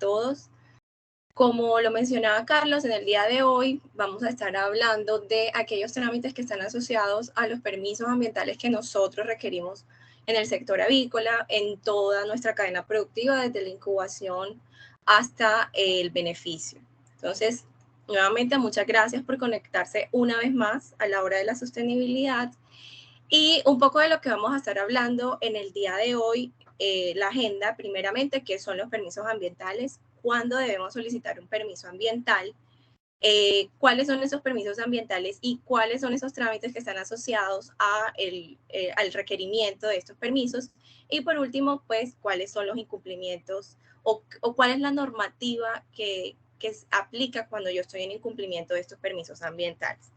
todos. Como lo mencionaba Carlos, en el día de hoy vamos a estar hablando de aquellos trámites que están asociados a los permisos ambientales que nosotros requerimos en el sector avícola, en toda nuestra cadena productiva, desde la incubación hasta el beneficio. Entonces, nuevamente, muchas gracias por conectarse una vez más a la hora de la sostenibilidad. Y un poco de lo que vamos a estar hablando en el día de hoy, la agenda, primeramente, qué son los permisos ambientales, cuándo debemos solicitar un permiso ambiental, cuáles son esos permisos ambientales y cuáles son esos trámites que están asociados al requerimiento de estos permisos. Y por último, pues, cuáles son los incumplimientos o cuál es la normativa que aplica cuando yo estoy en incumplimiento de estos permisos ambientales.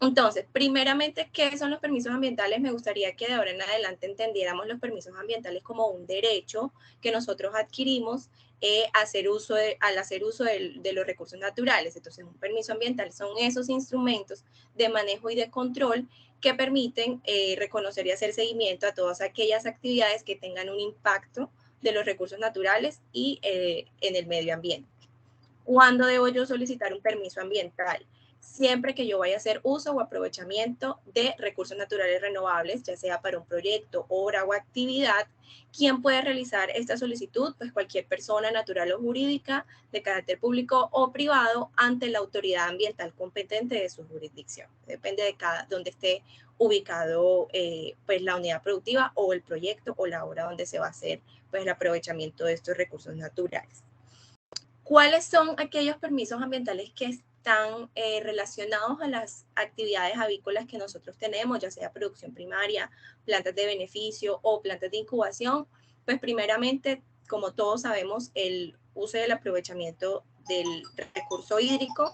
Entonces, primeramente, ¿qué son los permisos ambientales? Me gustaría que de ahora en adelante entendiéramos los permisos ambientales como un derecho que nosotros adquirimos al hacer uso de los recursos naturales. Entonces, un permiso ambiental son esos instrumentos de manejo y de control que permiten reconocer y hacer seguimiento a todas aquellas actividades que tengan un impacto de los recursos naturales y en el medio ambiente. ¿Cuándo debo yo solicitar un permiso ambiental? Siempre que yo vaya a hacer uso o aprovechamiento de recursos naturales renovables, ya sea para un proyecto, obra o actividad. ¿Quién puede realizar esta solicitud? Pues cualquier persona natural o jurídica de carácter público o privado ante la autoridad ambiental competente de su jurisdicción. Depende de donde esté ubicado pues la unidad productiva o el proyecto o la obra donde se va a hacer pues el aprovechamiento de estos recursos naturales. ¿Cuáles son aquellos permisos ambientales que están relacionados a las actividades avícolas que nosotros tenemos, ya sea producción primaria, plantas de beneficio o plantas de incubación? Pues primeramente, como todos sabemos, el uso y el aprovechamiento del recurso hídrico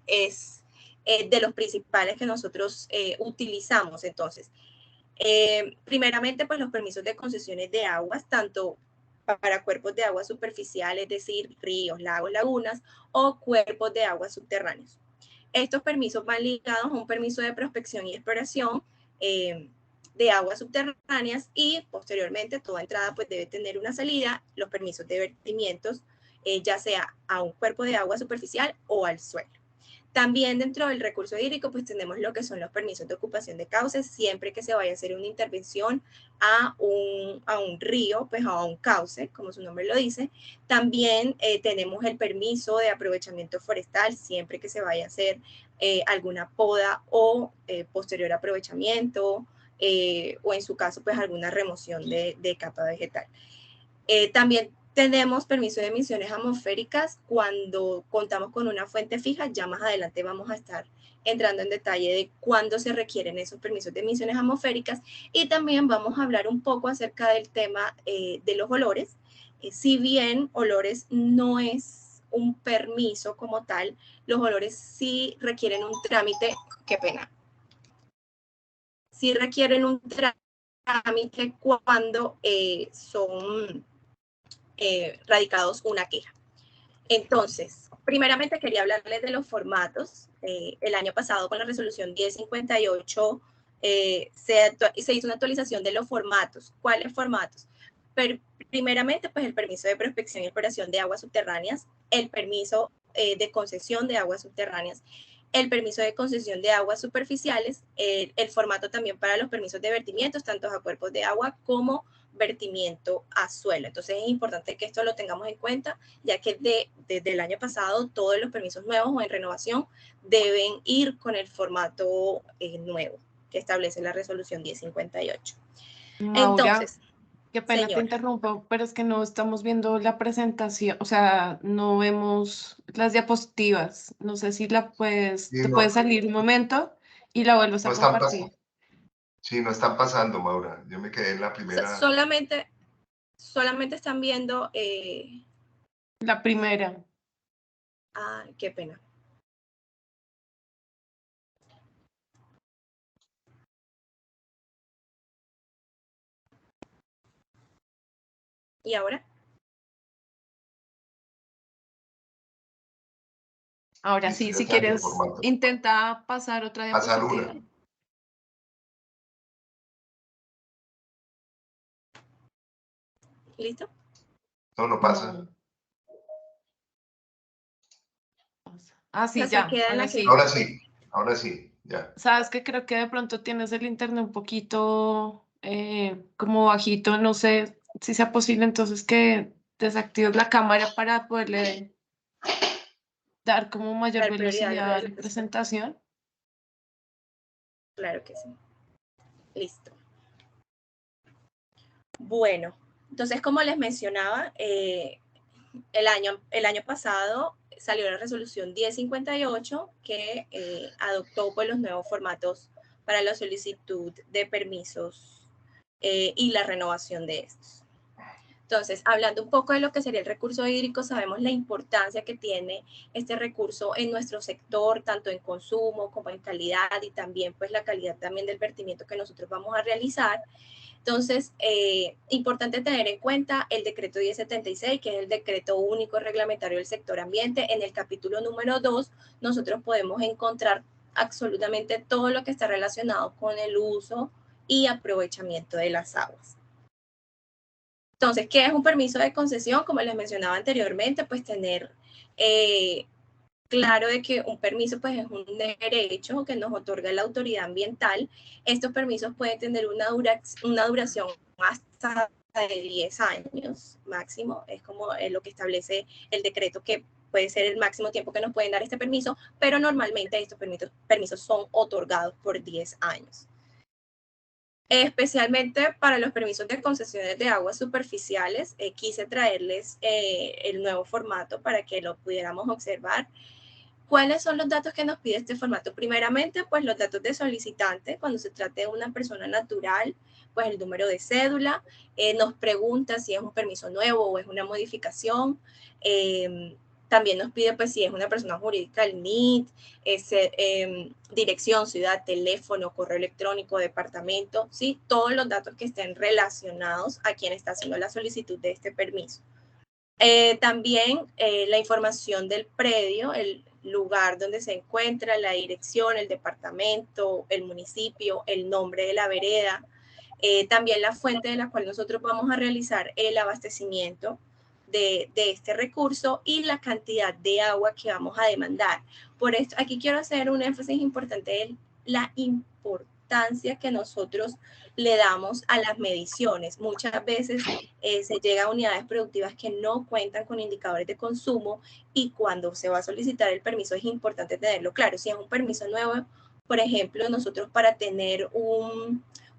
es de los principales que nosotros utilizamos. Entonces, primeramente, pues los permisos de concesiones de aguas, tanto para cuerpos de agua superficial, es decir, ríos, lagos, lagunas, o cuerpos de agua subterráneos. Estos permisos van ligados a un permiso de prospección y exploración de aguas subterráneas y posteriormente toda entrada pues debe tener una salida, los permisos de vertimientos, ya sea a un cuerpo de agua superficial o al suelo. También dentro del recurso hídrico, pues tenemos lo que son los permisos de ocupación de cauces, siempre que se vaya a hacer una intervención a un río, pues a un cauce, como su nombre lo dice. También tenemos el permiso de aprovechamiento forestal, siempre que se vaya a hacer alguna poda o posterior aprovechamiento, o en su caso, pues alguna remoción de capa vegetal. También tenemos permiso de emisiones atmosféricas cuando contamos con una fuente fija. Ya más adelante vamos a estar entrando en detalle de cuándo se requieren esos permisos de emisiones atmosféricas. Y también vamos a hablar un poco acerca del tema de los olores. Si bien olores no es un permiso como tal, los olores sí requieren un trámite, qué pena, sí requieren un trámite cuando son radicados una queja. Entonces, primeramente quería hablarles de los formatos. El año pasado con la resolución 1058 se hizo una actualización de los formatos. ¿Cuáles formatos? Primeramente, pues el permiso de prospección y exploración de aguas subterráneas, el permiso de concesión de aguas subterráneas, el permiso de concesión de aguas superficiales, el formato también para los permisos de vertimientos, tanto a cuerpos de agua como vertimiento a suelo. Entonces es importante que esto lo tengamos en cuenta, ya que desde el año pasado todos los permisos nuevos o en renovación deben ir con el formato nuevo que establece la resolución 1058. Maura, entonces, qué pena te interrumpo, pero es que no estamos viendo la presentación, o sea, no vemos las diapositivas. No sé si la puedes, Sí, te no, puedes salir un momento y la vuelves no a están compartir. sí, no están pasando, Maura. Yo me quedé en la primera. solamente están viendo. La primera. Qué pena. ¿Y ahora? Ahora Listo, sí, ya si está en el quieres, formato. intenta pasar otra Pasar diapositiva. una. ¿Listo? No, no pasa. No. Ah, sí, O sea, se ya, queda en ahora la que sí. Ahora sí, ya. Sabes que creo que de pronto tienes el internet un poquito como bajito, no sé si sea posible entonces que desactives la cámara para poderle dar como mayor dar prioridad a la velocidad a la presentación. presentación. Claro que sí. Listo. Bueno, entonces como les mencionaba, el año pasado salió la resolución 1058 que adoptó pues, los nuevos formatos para la solicitud de permisos y la renovación de estos. Entonces, hablando un poco de lo que sería el recurso hídrico, sabemos la importancia que tiene este recurso en nuestro sector, tanto en consumo como en calidad y también pues la calidad también del vertimiento que nosotros vamos a realizar. Entonces, importante tener en cuenta el decreto 1076, que es el decreto único reglamentario del sector ambiente. En el capítulo número 2, nosotros podemos encontrar absolutamente todo lo que está relacionado con el uso y aprovechamiento de las aguas. Entonces, ¿qué es un permiso de concesión? Como les mencionaba anteriormente, pues tener claro de que un permiso pues es un derecho que nos otorga la autoridad ambiental. Estos permisos pueden tener una duración hasta de 10 años máximo, es como lo que establece el decreto que puede ser el máximo tiempo que nos pueden dar este permiso, pero normalmente estos permisos son otorgados por 10 años. Especialmente para los permisos de concesiones de aguas superficiales, quise traerles el nuevo formato para que lo pudiéramos observar. ¿Cuáles son los datos que nos pide este formato? Primeramente, pues los datos de solicitante, cuando se trate de una persona natural, pues el número de cédula, nos pregunta si es un permiso nuevo o es una modificación, también nos pide pues si es una persona jurídica el NIT, dirección, ciudad, teléfono, correo electrónico, departamento, ¿sí? Todos los datos que estén relacionados a quien está haciendo la solicitud de este permiso. También la información del predio, el lugar donde se encuentra, la dirección, el departamento, el municipio, el nombre de la vereda, también la fuente de la cual nosotros vamos a realizar el abastecimiento de este recurso y la cantidad de agua que vamos a demandar. Por esto, aquí quiero hacer un énfasis importante en la importancia que nosotros le damos a las mediciones. Muchas veces se llega a unidades productivas que no cuentan con indicadores de consumo y cuando se va a solicitar el permiso es importante tenerlo claro. Si es un permiso nuevo, por ejemplo, nosotros para tener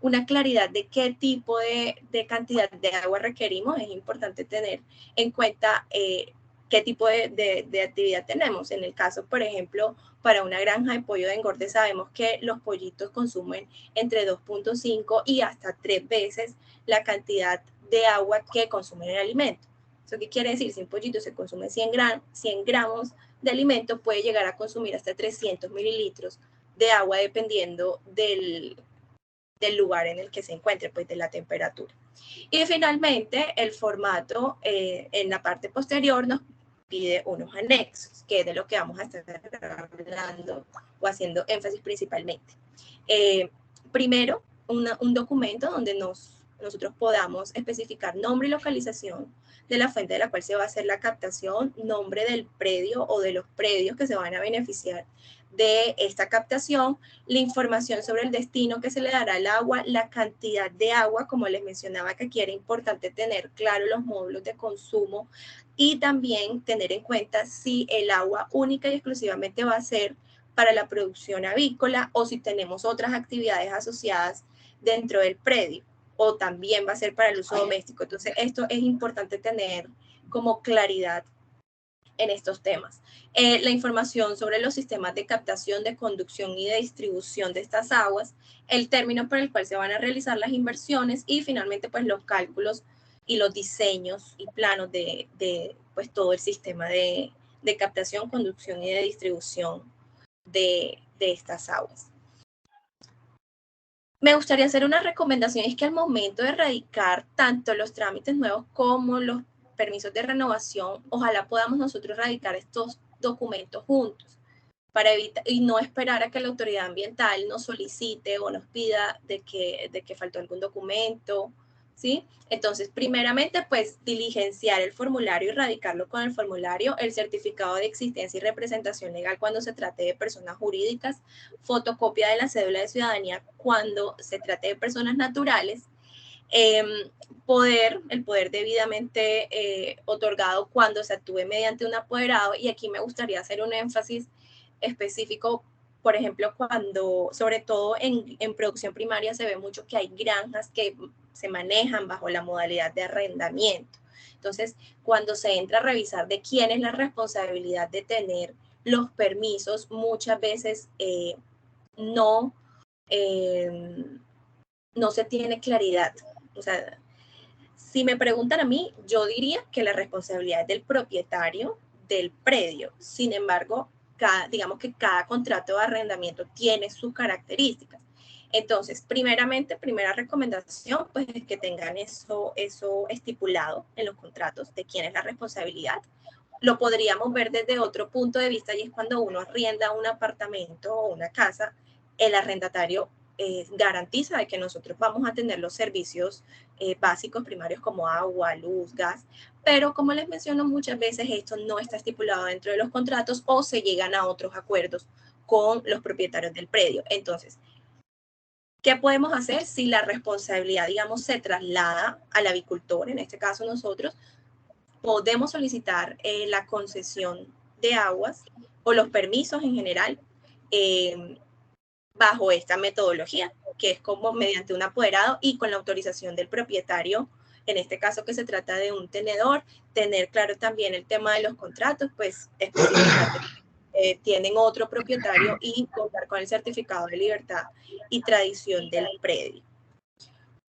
una claridad de qué tipo de cantidad de agua requerimos, es importante tener en cuenta qué tipo de actividad tenemos. En el caso, por ejemplo, para una granja de pollo de engorde sabemos que los pollitos consumen entre 2.5 y hasta 3 veces la cantidad de agua que consumen el alimento. ¿Eso qué quiere decir? Si un pollito se consume 100 gramos de alimento, puede llegar a consumir hasta 300 mililitros de agua dependiendo del lugar en el que se encuentre, pues de la temperatura. Y finalmente, el formato en la parte posterior nos pide unos anexos, que es de lo que vamos a estar hablando o haciendo énfasis principalmente. Primero, un documento donde nosotros podamos especificar nombre y localización de la fuente de la cual se va a hacer la captación, nombre del predio o de los predios que se van a beneficiar de esta captación, la información sobre el destino que se le dará al agua, la cantidad de agua, como les mencionaba que aquí era importante tener claro los módulos de consumo y también tener en cuenta si el agua única y exclusivamente va a ser para la producción avícola o si tenemos otras actividades asociadas dentro del predio o también va a ser para el uso doméstico. Entonces, esto es importante tener como claridad en estos temas. La información sobre los sistemas de captación, de conducción y de distribución de estas aguas, el término por el cual se van a realizar las inversiones y finalmente pues los cálculos y los diseños y planos de pues todo el sistema de captación, conducción y de distribución de estas aguas. Me gustaría hacer una recomendación, es que al momento de radicar tanto los trámites nuevos como los permisos de renovación, ojalá podamos nosotros radicar estos documentos juntos para evitar y no esperar a que la autoridad ambiental nos solicite o nos pida de que faltó algún documento, ¿sí? Entonces, primeramente, pues diligenciar el formulario y radicarlo con el formulario, el certificado de existencia y representación legal cuando se trate de personas jurídicas, fotocopia de la cédula de ciudadanía cuando se trate de personas naturales, el poder debidamente otorgado cuando se actúe mediante un apoderado, y aquí me gustaría hacer un énfasis específico, por ejemplo, cuando, sobre todo en producción primaria, se ve mucho que hay granjas que se manejan bajo la modalidad de arrendamiento. Entonces, cuando se entra a revisar de quién es la responsabilidad de tener los permisos, muchas veces no se tiene claridad. O sea, si me preguntan a mí, yo diría que la responsabilidad es del propietario del predio. Sin embargo, digamos que cada contrato de arrendamiento tiene sus características. Entonces, primeramente, primera recomendación, pues es que tengan eso estipulado en los contratos de quién es la responsabilidad. Lo podríamos ver desde otro punto de vista, y es cuando uno arrienda un apartamento o una casa, el arrendatario garantiza de que nosotros vamos a tener los servicios básicos primarios como agua, luz, gas, pero como les menciono, muchas veces esto no está estipulado dentro de los contratos o se llegan a otros acuerdos con los propietarios del predio. Entonces, ¿qué podemos hacer si la responsabilidad, digamos, se traslada al avicultor? En este caso nosotros podemos solicitar la concesión de aguas o los permisos en general bajo esta metodología, que es como mediante un apoderado y con la autorización del propietario, en este caso que se trata de un tenedor, tener claro también el tema de los contratos, pues especificar que tienen otro propietario y contar con el certificado de libertad y tradición del predio.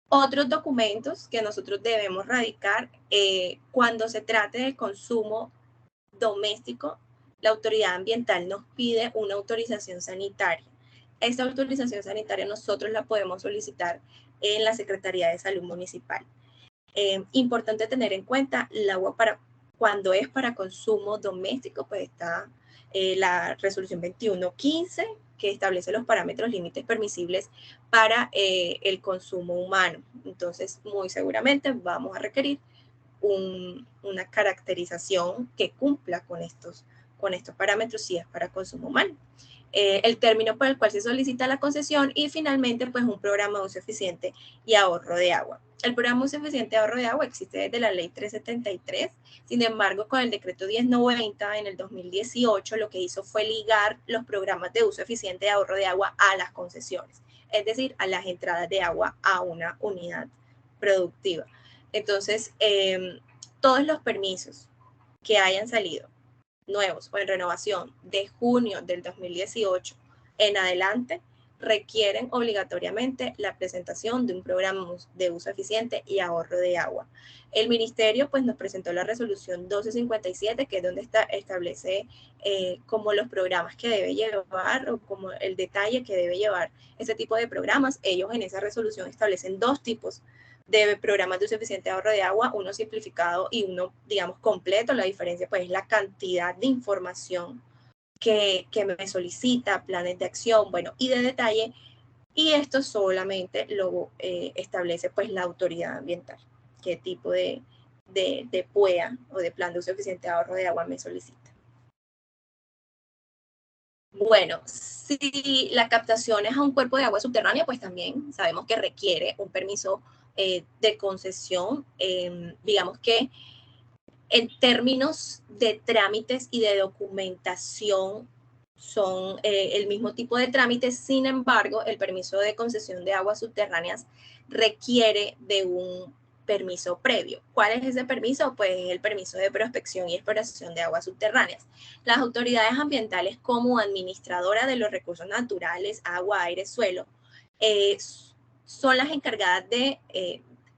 Otros documentos que nosotros debemos radicar cuando se trate del consumo doméstico, la autoridad ambiental nos pide una autorización sanitaria. Esta autorización sanitaria nosotros la podemos solicitar en la Secretaría de Salud Municipal. Importante tener en cuenta el agua cuando es para consumo doméstico, pues está la resolución 2115, que establece los parámetros límites permisibles para el consumo humano. Entonces, muy seguramente vamos a requerir una caracterización que cumpla con estos parámetros si es para consumo humano. El término por el cual se solicita la concesión y finalmente pues un programa de uso eficiente y ahorro de agua. El programa de uso eficiente y ahorro de agua existe desde la ley 373, sin embargo con el decreto 1090 en el 2018 lo que hizo fue ligar los programas de uso eficiente y ahorro de agua a las concesiones, es decir, a las entradas de agua a una unidad productiva. Entonces, todos los permisos que hayan salido nuevos o en renovación de junio del 2018 en adelante requieren obligatoriamente la presentación de un programa de uso eficiente y ahorro de agua. El ministerio pues nos presentó la resolución 1257, que es donde establece como los programas que debe llevar o como el detalle que debe llevar ese tipo de programas. Ellos en esa resolución establecen dos tipos de programas de uso eficiente de ahorro de agua, uno simplificado y uno, digamos, completo. La diferencia pues es la cantidad de información que me solicita, planes de acción, bueno, y de detalle, y esto solamente lo establece pues la autoridad ambiental, qué tipo de PUEA o de plan de uso eficiente de ahorro de agua me solicita. Bueno, si la captación es a un cuerpo de agua subterránea, pues también sabemos que requiere un permiso de concesión. Digamos que en términos de trámites y de documentación son el mismo tipo de trámites, sin embargo, el permiso de concesión de aguas subterráneas requiere de un permiso previo. ¿Cuál es ese permiso? Pues es el permiso de prospección y exploración de aguas subterráneas. Las autoridades ambientales como administradora de los recursos naturales, agua, aire, suelo, son las encargadas de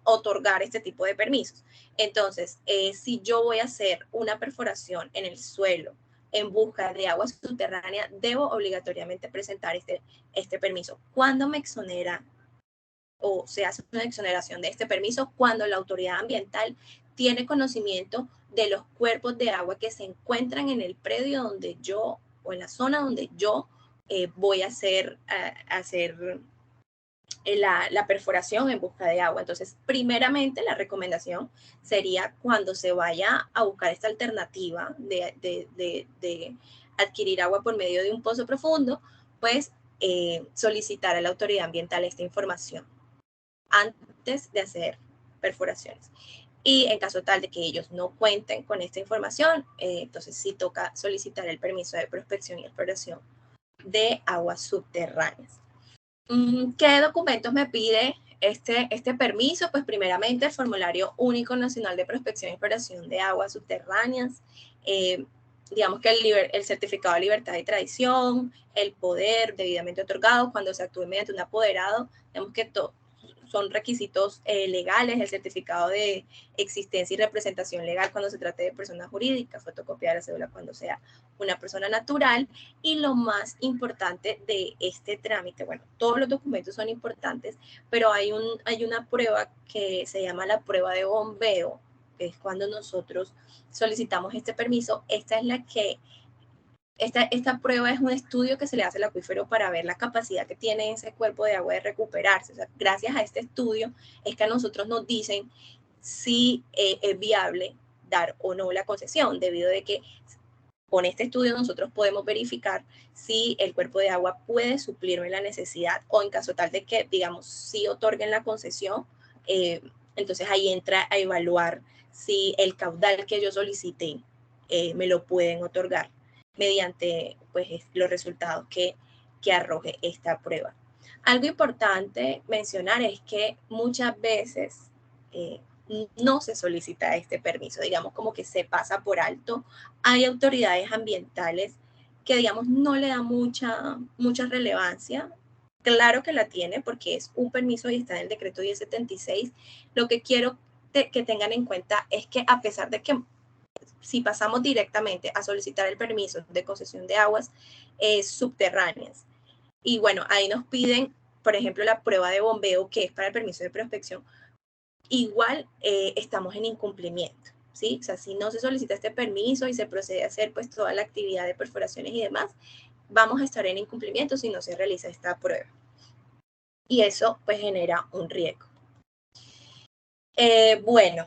otorgar este tipo de permisos. Entonces, si yo voy a hacer una perforación en el suelo en busca de agua subterránea, debo obligatoriamente presentar este permiso. ¿Cuándo me exonera o se hace una exoneración de este permiso? Cuando la autoridad ambiental tiene conocimiento de los cuerpos de agua que se encuentran en el predio donde yo, o en la zona donde yo voy a hacer la perforación en busca de agua. Entonces, primeramente, la recomendación sería cuando se vaya a buscar esta alternativa de adquirir agua por medio de un pozo profundo, pues solicitar a la autoridad ambiental esta información antes de hacer perforaciones. Y en caso tal de que ellos no cuenten con esta información, entonces sí toca solicitar el permiso de prospección y exploración de aguas subterráneas. ¿Qué documentos me pide este permiso? Pues primeramente el Formulario Único Nacional de Prospección y Exploración de Aguas Subterráneas, digamos que el certificado de libertad y tradición, el poder debidamente otorgado cuando se actúe mediante un apoderado, digamos que son requisitos legales, el certificado de existencia y representación legal cuando se trate de persona jurídica, fotocopia de la cédula cuando sea una persona natural, y lo más importante de este trámite, bueno, todos los documentos son importantes, pero hay una prueba que se llama la prueba de bombeo, que es cuando nosotros solicitamos este permiso. Esta prueba es un estudio que se le hace al acuífero para ver la capacidad que tiene ese cuerpo de agua de recuperarse. O sea, gracias a este estudio es que a nosotros nos dicen si es viable dar o no la concesión, debido a que con este estudio nosotros podemos verificar si el cuerpo de agua puede suplirme la necesidad, o en caso tal de que, digamos, sí otorguen la concesión, entonces ahí entra a evaluar si el caudal que yo solicité me lo pueden otorgar mediante pues, los resultados que arroje esta prueba. Algo importante mencionar es que muchas veces no se solicita este permiso, digamos como que se pasa por alto. Hay autoridades ambientales que, digamos, no le dan mucha relevancia. Claro que la tiene porque es un permiso y está en el decreto 1076. Lo que quiero que tengan en cuenta es que a pesar de que si pasamos directamente a solicitar el permiso de concesión de aguas subterráneas, y bueno, ahí nos piden, por ejemplo, la prueba de bombeo, que es para el permiso de prospección, igual estamos en incumplimiento, ¿sí? O sea, si no se solicita este permiso y se procede a hacer pues toda la actividad de perforaciones y demás, vamos a estar en incumplimiento si no se realiza esta prueba. Y eso pues genera un riesgo. Bueno,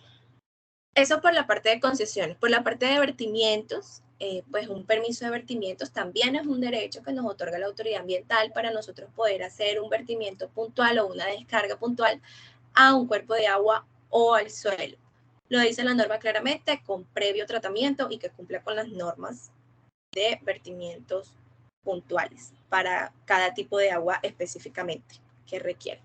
eso por la parte de concesiones. Por la parte de vertimientos, pues un permiso de vertimientos también es un derecho que nos otorga la autoridad ambiental para nosotros poder hacer un vertimiento puntual o una descarga puntual a un cuerpo de agua o al suelo. Lo dice la norma claramente, con previo tratamiento y que cumpla con las normas de vertimientos puntuales para cada tipo de agua específicamente que requiere.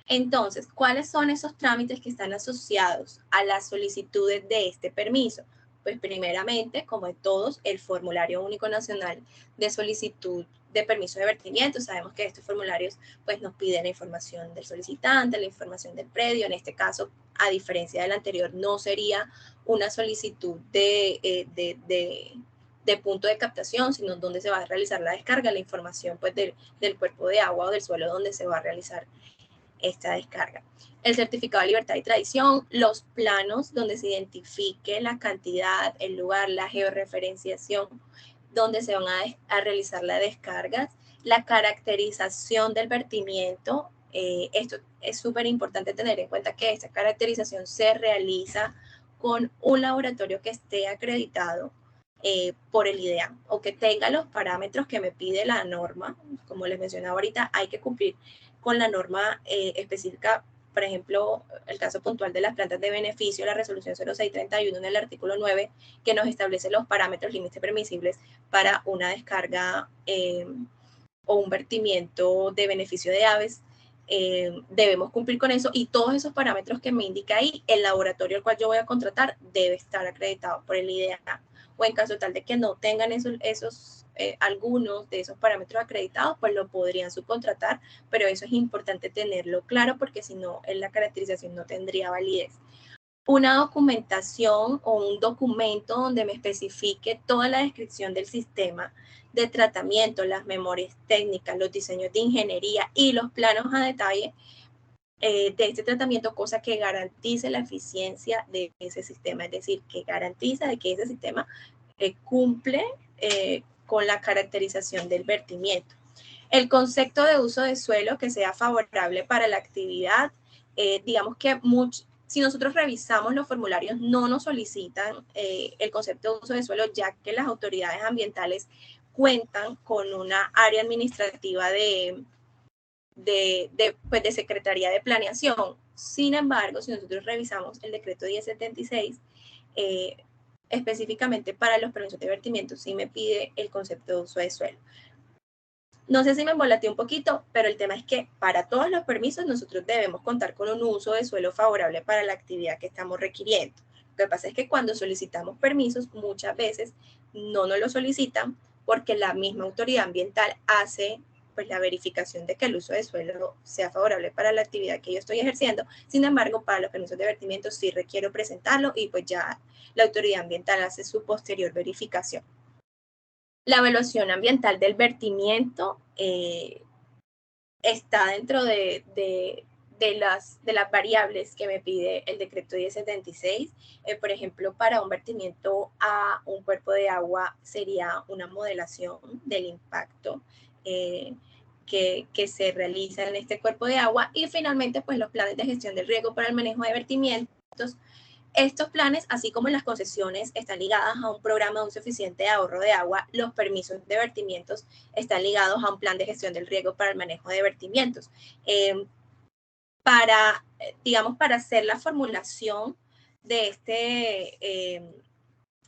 Entonces, ¿cuáles son esos trámites que están asociados a las solicitudes de este permiso? Pues primeramente, como de todos, el Formulario Único Nacional de Solicitud de Permiso de Vertimiento. Sabemos que estos formularios pues, nos piden la información del solicitante, la información del predio. En este caso, a diferencia del anterior, no sería una solicitud de punto de captación, sino donde se va a realizar la descarga, la información pues, del cuerpo de agua o del suelo donde se va a realizar esta descarga. El certificado de libertad y tradición, los planos donde se identifique la cantidad, el lugar, la georreferenciación donde se van a realizar las descargas, la caracterización del vertimiento. Esto es súper importante tener en cuenta que esta caracterización se realiza con un laboratorio que esté acreditado por el IDEAM o que tenga los parámetros que me pide la norma. Como les mencionaba ahorita, hay que cumplir con la norma específica, por ejemplo, el caso puntual de las plantas de beneficio, la resolución 0631 en el artículo 9, que nos establece los parámetros límites permisibles para una descarga o un vertimiento de beneficio de aves. Debemos cumplir con eso y todos esos parámetros que me indica ahí, el laboratorio al cual yo voy a contratar debe estar acreditado por el IDEAM, o en caso tal de que no tengan algunos de esos parámetros acreditados, pues lo podrían subcontratar, pero eso es importante tenerlo claro porque si no, en la caracterización no tendría validez. Una documentación o un documento donde me especifique toda la descripción del sistema de tratamiento, las memorias técnicas, los diseños de ingeniería y los planos a detalle de este tratamiento, cosa que garantice la eficiencia de ese sistema, es decir, que garantiza de que ese sistema cumple con la caracterización del vertimiento. El concepto de uso de suelo que sea favorable para la actividad, digamos que si nosotros revisamos los formularios, no nos solicitan el concepto de uso de suelo, ya que las autoridades ambientales cuentan con una área administrativa de Secretaría de Planeación. Sin embargo, si nosotros revisamos el decreto 1076, específicamente para los permisos de vertimiento, sí me pide el concepto de uso de suelo. No sé si me embolaté un poquito, pero el tema es que para todos los permisos nosotros debemos contar con un uso de suelo favorable para la actividad que estamos requiriendo. Lo que pasa es que cuando solicitamos permisos, muchas veces no nos lo solicitan porque la misma autoridad ambiental hace pues la verificación de que el uso de suelo sea favorable para la actividad que yo estoy ejerciendo. Sin embargo, para los permisos de vertimiento sí requiero presentarlo y pues ya la autoridad ambiental hace su posterior verificación. La evaluación ambiental del vertimiento está dentro de las variables que me pide el decreto 1076. Por ejemplo, para un vertimiento a un cuerpo de agua sería una modelación del impacto que se realiza en este cuerpo de agua, y finalmente pues los planes de gestión del riesgo para el manejo de vertimientos. Estos planes, así como las concesiones, están ligadas a un programa de uso eficiente de ahorro de agua. Los permisos de vertimientos están ligados a un plan de gestión del riesgo para el manejo de vertimientos. Para hacer la formulación de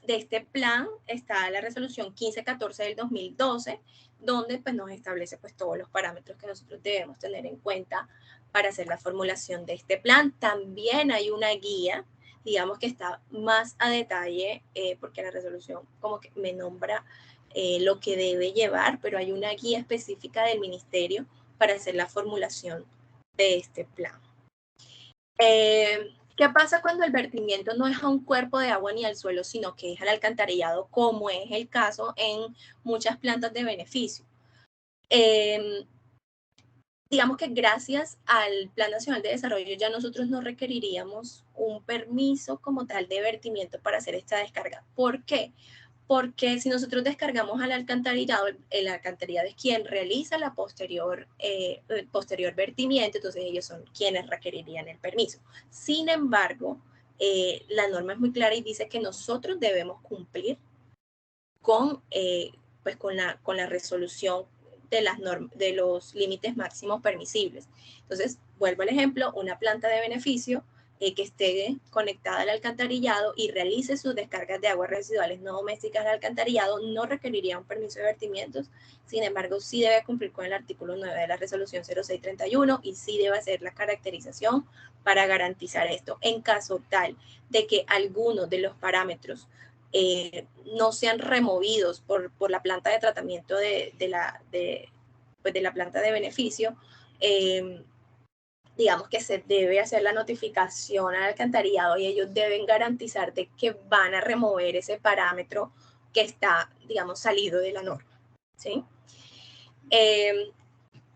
este plan está la resolución 1514 del 2012, donde pues, nos establece pues, todos los parámetros que nosotros debemos tener en cuenta para hacer la formulación de este plan. También hay una guía, digamos que está más a detalle, porque la resolución como que me nombra lo que debe llevar, pero hay una guía específica del ministerio para hacer la formulación de este plan. ¿Qué pasa cuando el vertimiento no es a un cuerpo de agua ni al suelo, sino que es al alcantarillado, como es el caso en muchas plantas de beneficio? Digamos que gracias al Plan Nacional de Desarrollo ya nosotros no requeriríamos un permiso como tal de vertimiento para hacer esta descarga. ¿Por qué? Porque si nosotros descargamos al alcantarillado, el alcantarillado es quien realiza la posterior vertimiento, entonces ellos son quienes requerirían el permiso. Sin embargo, la norma es muy clara y dice que nosotros debemos cumplir con la resolución de los límites máximos permisibles. Entonces, vuelvo al ejemplo, una planta de beneficio que esté conectada al alcantarillado y realice sus descargas de aguas residuales no domésticas al alcantarillado no requeriría un permiso de vertimientos. Sin embargo, sí debe cumplir con el artículo 9 de la resolución 0631 y sí debe hacer la caracterización para garantizar esto. En caso tal de que alguno de los parámetros no sean removidos por la planta de tratamiento de la planta de beneficio, digamos que se debe hacer la notificación al alcantarillado y ellos deben garantizar de que van a remover ese parámetro que está, digamos, salido de la norma, ¿sí?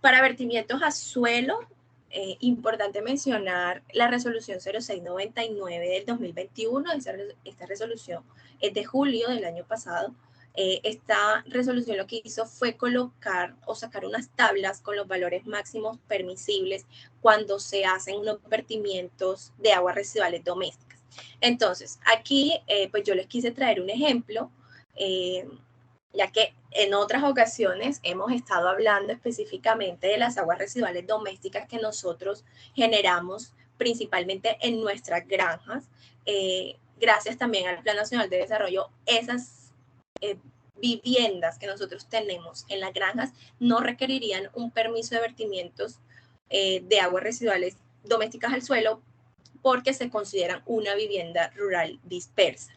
Para vertimientos a suelo, importante mencionar la resolución 0699 del 2021. Esta resolución es de julio del año pasado. Esta resolución lo que hizo fue colocar o sacar unas tablas con los valores máximos permisibles cuando se hacen unos vertimientos de aguas residuales domésticas. Entonces, aquí pues yo les quise traer un ejemplo, ya que en otras ocasiones hemos estado hablando específicamente de las aguas residuales domésticas que nosotros generamos principalmente en nuestras granjas. Gracias también al Plan Nacional de Desarrollo, esas viviendas que nosotros tenemos en las granjas no requerirían un permiso de vertimientos de aguas residuales domésticas al suelo porque se consideran una vivienda rural dispersa.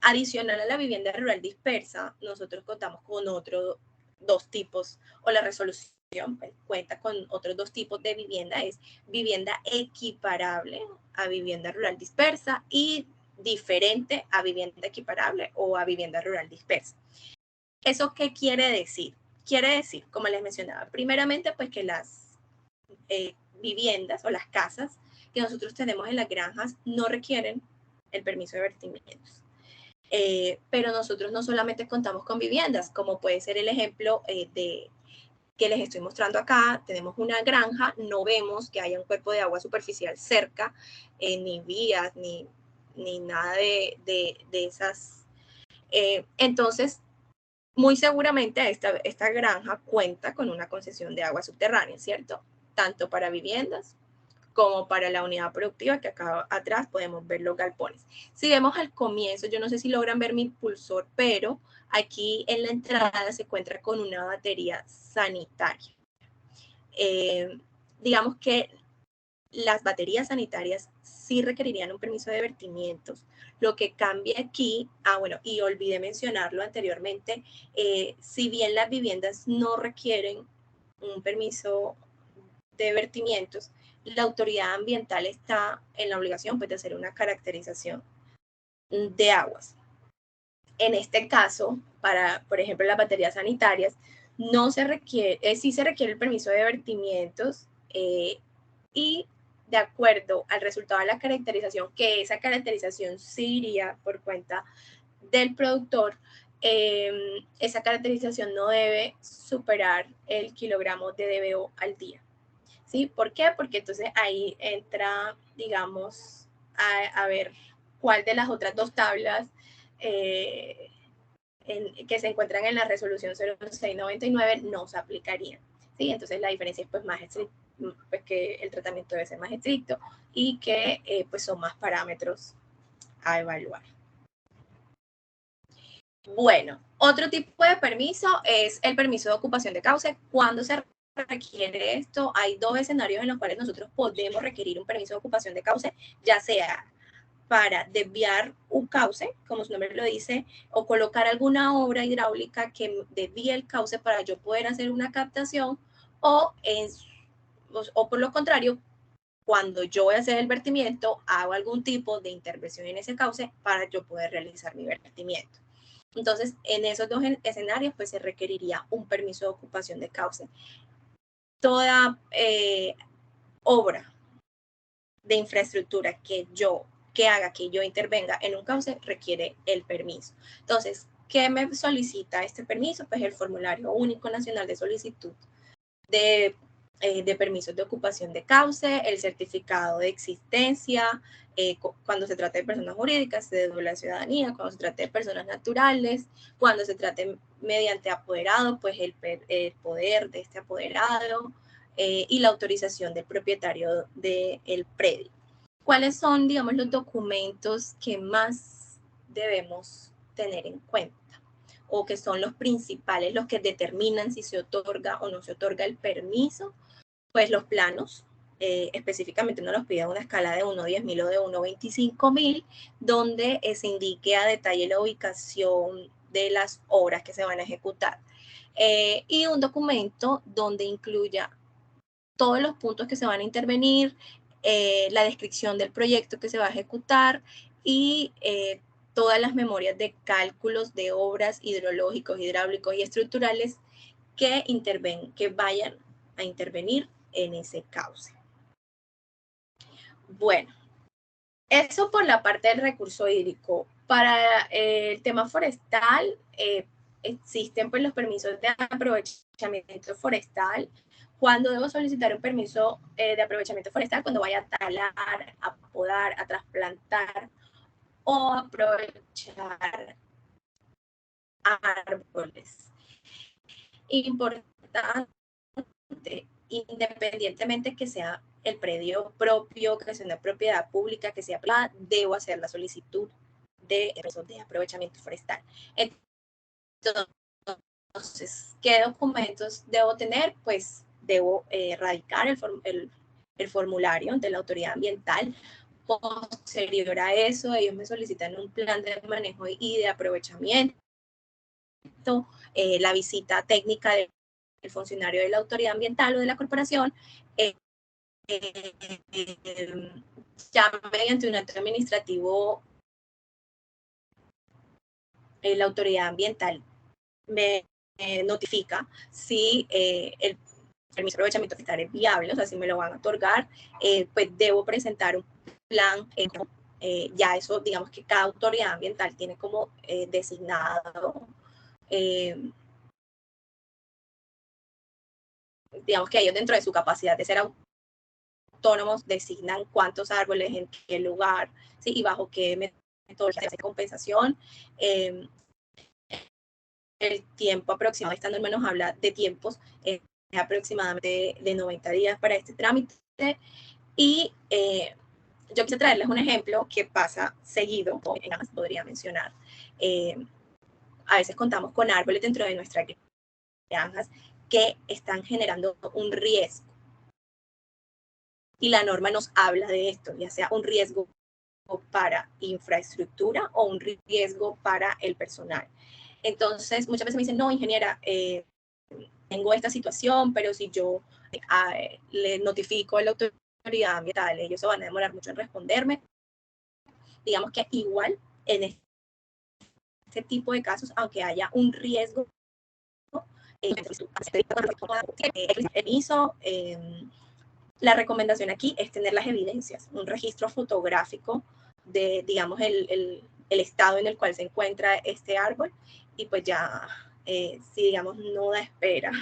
Adicional a la vivienda rural dispersa, nosotros contamos con otros dos tipos, o la resolución pues, cuenta con otros dos tipos de vivienda, es vivienda equiparable a vivienda rural dispersa y diferente a vivienda equiparable o a vivienda rural dispersa. ¿Eso qué quiere decir? Quiere decir, como les mencionaba, primeramente pues que las viviendas o las casas que nosotros tenemos en las granjas no requieren el permiso de vertimientos. Pero nosotros no solamente contamos con viviendas, como puede ser el ejemplo que les estoy mostrando acá. Tenemos una granja, no vemos que haya un cuerpo de agua superficial cerca, ni vías, ni nada de esas. Entonces, muy seguramente esta granja cuenta con una concesión de agua subterránea, ¿cierto? Tanto para viviendas como para la unidad productiva, que acá atrás podemos ver los galpones. Si vemos al comienzo, yo no sé si logran ver mi impulsor, pero aquí en la entrada se encuentra con una batería sanitaria. Digamos que las baterías sanitarias sí requerirían un permiso de vertimientos. Lo que cambia aquí, bueno, y olvidé mencionarlo anteriormente, si bien las viviendas no requieren un permiso de vertimientos, la autoridad ambiental está en la obligación, pues, de hacer una caracterización de aguas. En este caso, para, por ejemplo, las baterías sanitarias, no se requiere, sí se requiere el permiso de vertimientos, y de acuerdo al resultado de la caracterización, que esa caracterización sí iría por cuenta del productor, esa caracterización no debe superar el kilogramo de DBO al día. ¿Sí? ¿Por qué? Porque entonces ahí entra, digamos, a ver cuál de las otras dos tablas que se encuentran en la resolución 0699 no se aplicarían. ¿Sí? Entonces la diferencia es pues más estricta, pues que el tratamiento debe ser más estricto y que pues son más parámetros a evaluar. Bueno, otro tipo de permiso es el permiso de ocupación de cauce. Cuando se requiere esto, hay dos escenarios en los cuales nosotros podemos requerir un permiso de ocupación de cauce, ya sea para desviar un cauce, como su nombre lo dice, o colocar alguna obra hidráulica que desvíe el cauce para yo poder hacer una captación, o por lo contrario, cuando yo voy a hacer el vertimiento, hago algún tipo de intervención en ese cauce para yo poder realizar mi vertimiento. Entonces, en esos dos escenarios, pues se requeriría un permiso de ocupación de cauce. Toda obra de infraestructura que haga que yo intervenga en un cauce requiere el permiso. Entonces, ¿qué me solicita este permiso? Pues el formulario único nacional de solicitud de permisos de ocupación de cauce, el certificado de existencia, cuando se trata de personas jurídicas, cédula de ciudadanía, cuando se trata de personas naturales, cuando se trate mediante apoderado, pues el poder de este apoderado, y la autorización del propietario del predio. ¿Cuáles son, digamos, los documentos que más debemos tener en cuenta? O que son los principales, los que determinan si se otorga o no se otorga el permiso. Pues los planos, específicamente uno los pide a una escala de 1 a 10.000 o de 1 a 25.000, donde se indique a detalle la ubicación de las obras que se van a ejecutar. Y un documento donde incluya todos los puntos que se van a intervenir, la descripción del proyecto que se va a ejecutar y todas las memorias de cálculos de obras hidrológicos, hidráulicos y estructurales que vayan a intervenir en ese cauce. Bueno, eso por la parte del recurso hídrico. Para el tema forestal, existen pues los permisos de aprovechamiento forestal. Cuando debo solicitar un permiso de aprovechamiento forestal, cuando vaya a talar, a podar, a trasplantar o aprovechar árboles. Importante, independientemente que sea el predio propio, que sea una propiedad pública, que sea privada, debo hacer la solicitud de aprovechamiento forestal. Entonces, ¿qué documentos debo tener? Pues debo radicar el formulario de la autoridad ambiental. Posterior a eso, ellos me solicitan un plan de manejo y de aprovechamiento, la visita técnica del funcionario de la autoridad ambiental o de la corporación, ya mediante un acto administrativo, la autoridad ambiental me notifica si el permiso de aprovechamiento forestal es viable, o sea, si me lo van a otorgar, pues debo presentar un plan ya eso, digamos que cada autoridad ambiental tiene como designado, digamos que ellos dentro de su capacidad de ser autónomos designan cuántos árboles, en qué lugar, ¿sí? Y bajo qué metodología de compensación. El tiempo aproximado, esta norma nos habla de tiempos aproximadamente de 90 días para este trámite. Y yo quise traerles un ejemplo que pasa seguido, o podría mencionar. A veces contamos con árboles dentro de nuestras granjas que están generando un riesgo. Y la norma nos habla de esto, ya sea un riesgo para infraestructura o un riesgo para el personal. Entonces, muchas veces me dicen, no, ingeniera, tengo esta situación, pero si yo le notifico a la autoridad ambiental, ellos se van a demorar mucho en responderme. Digamos que igual en este tipo de casos, aunque haya un riesgo, la recomendación aquí es tener las evidencias, un registro fotográfico de, digamos, el estado en el cual se encuentra este árbol, y pues ya, si digamos no da espera,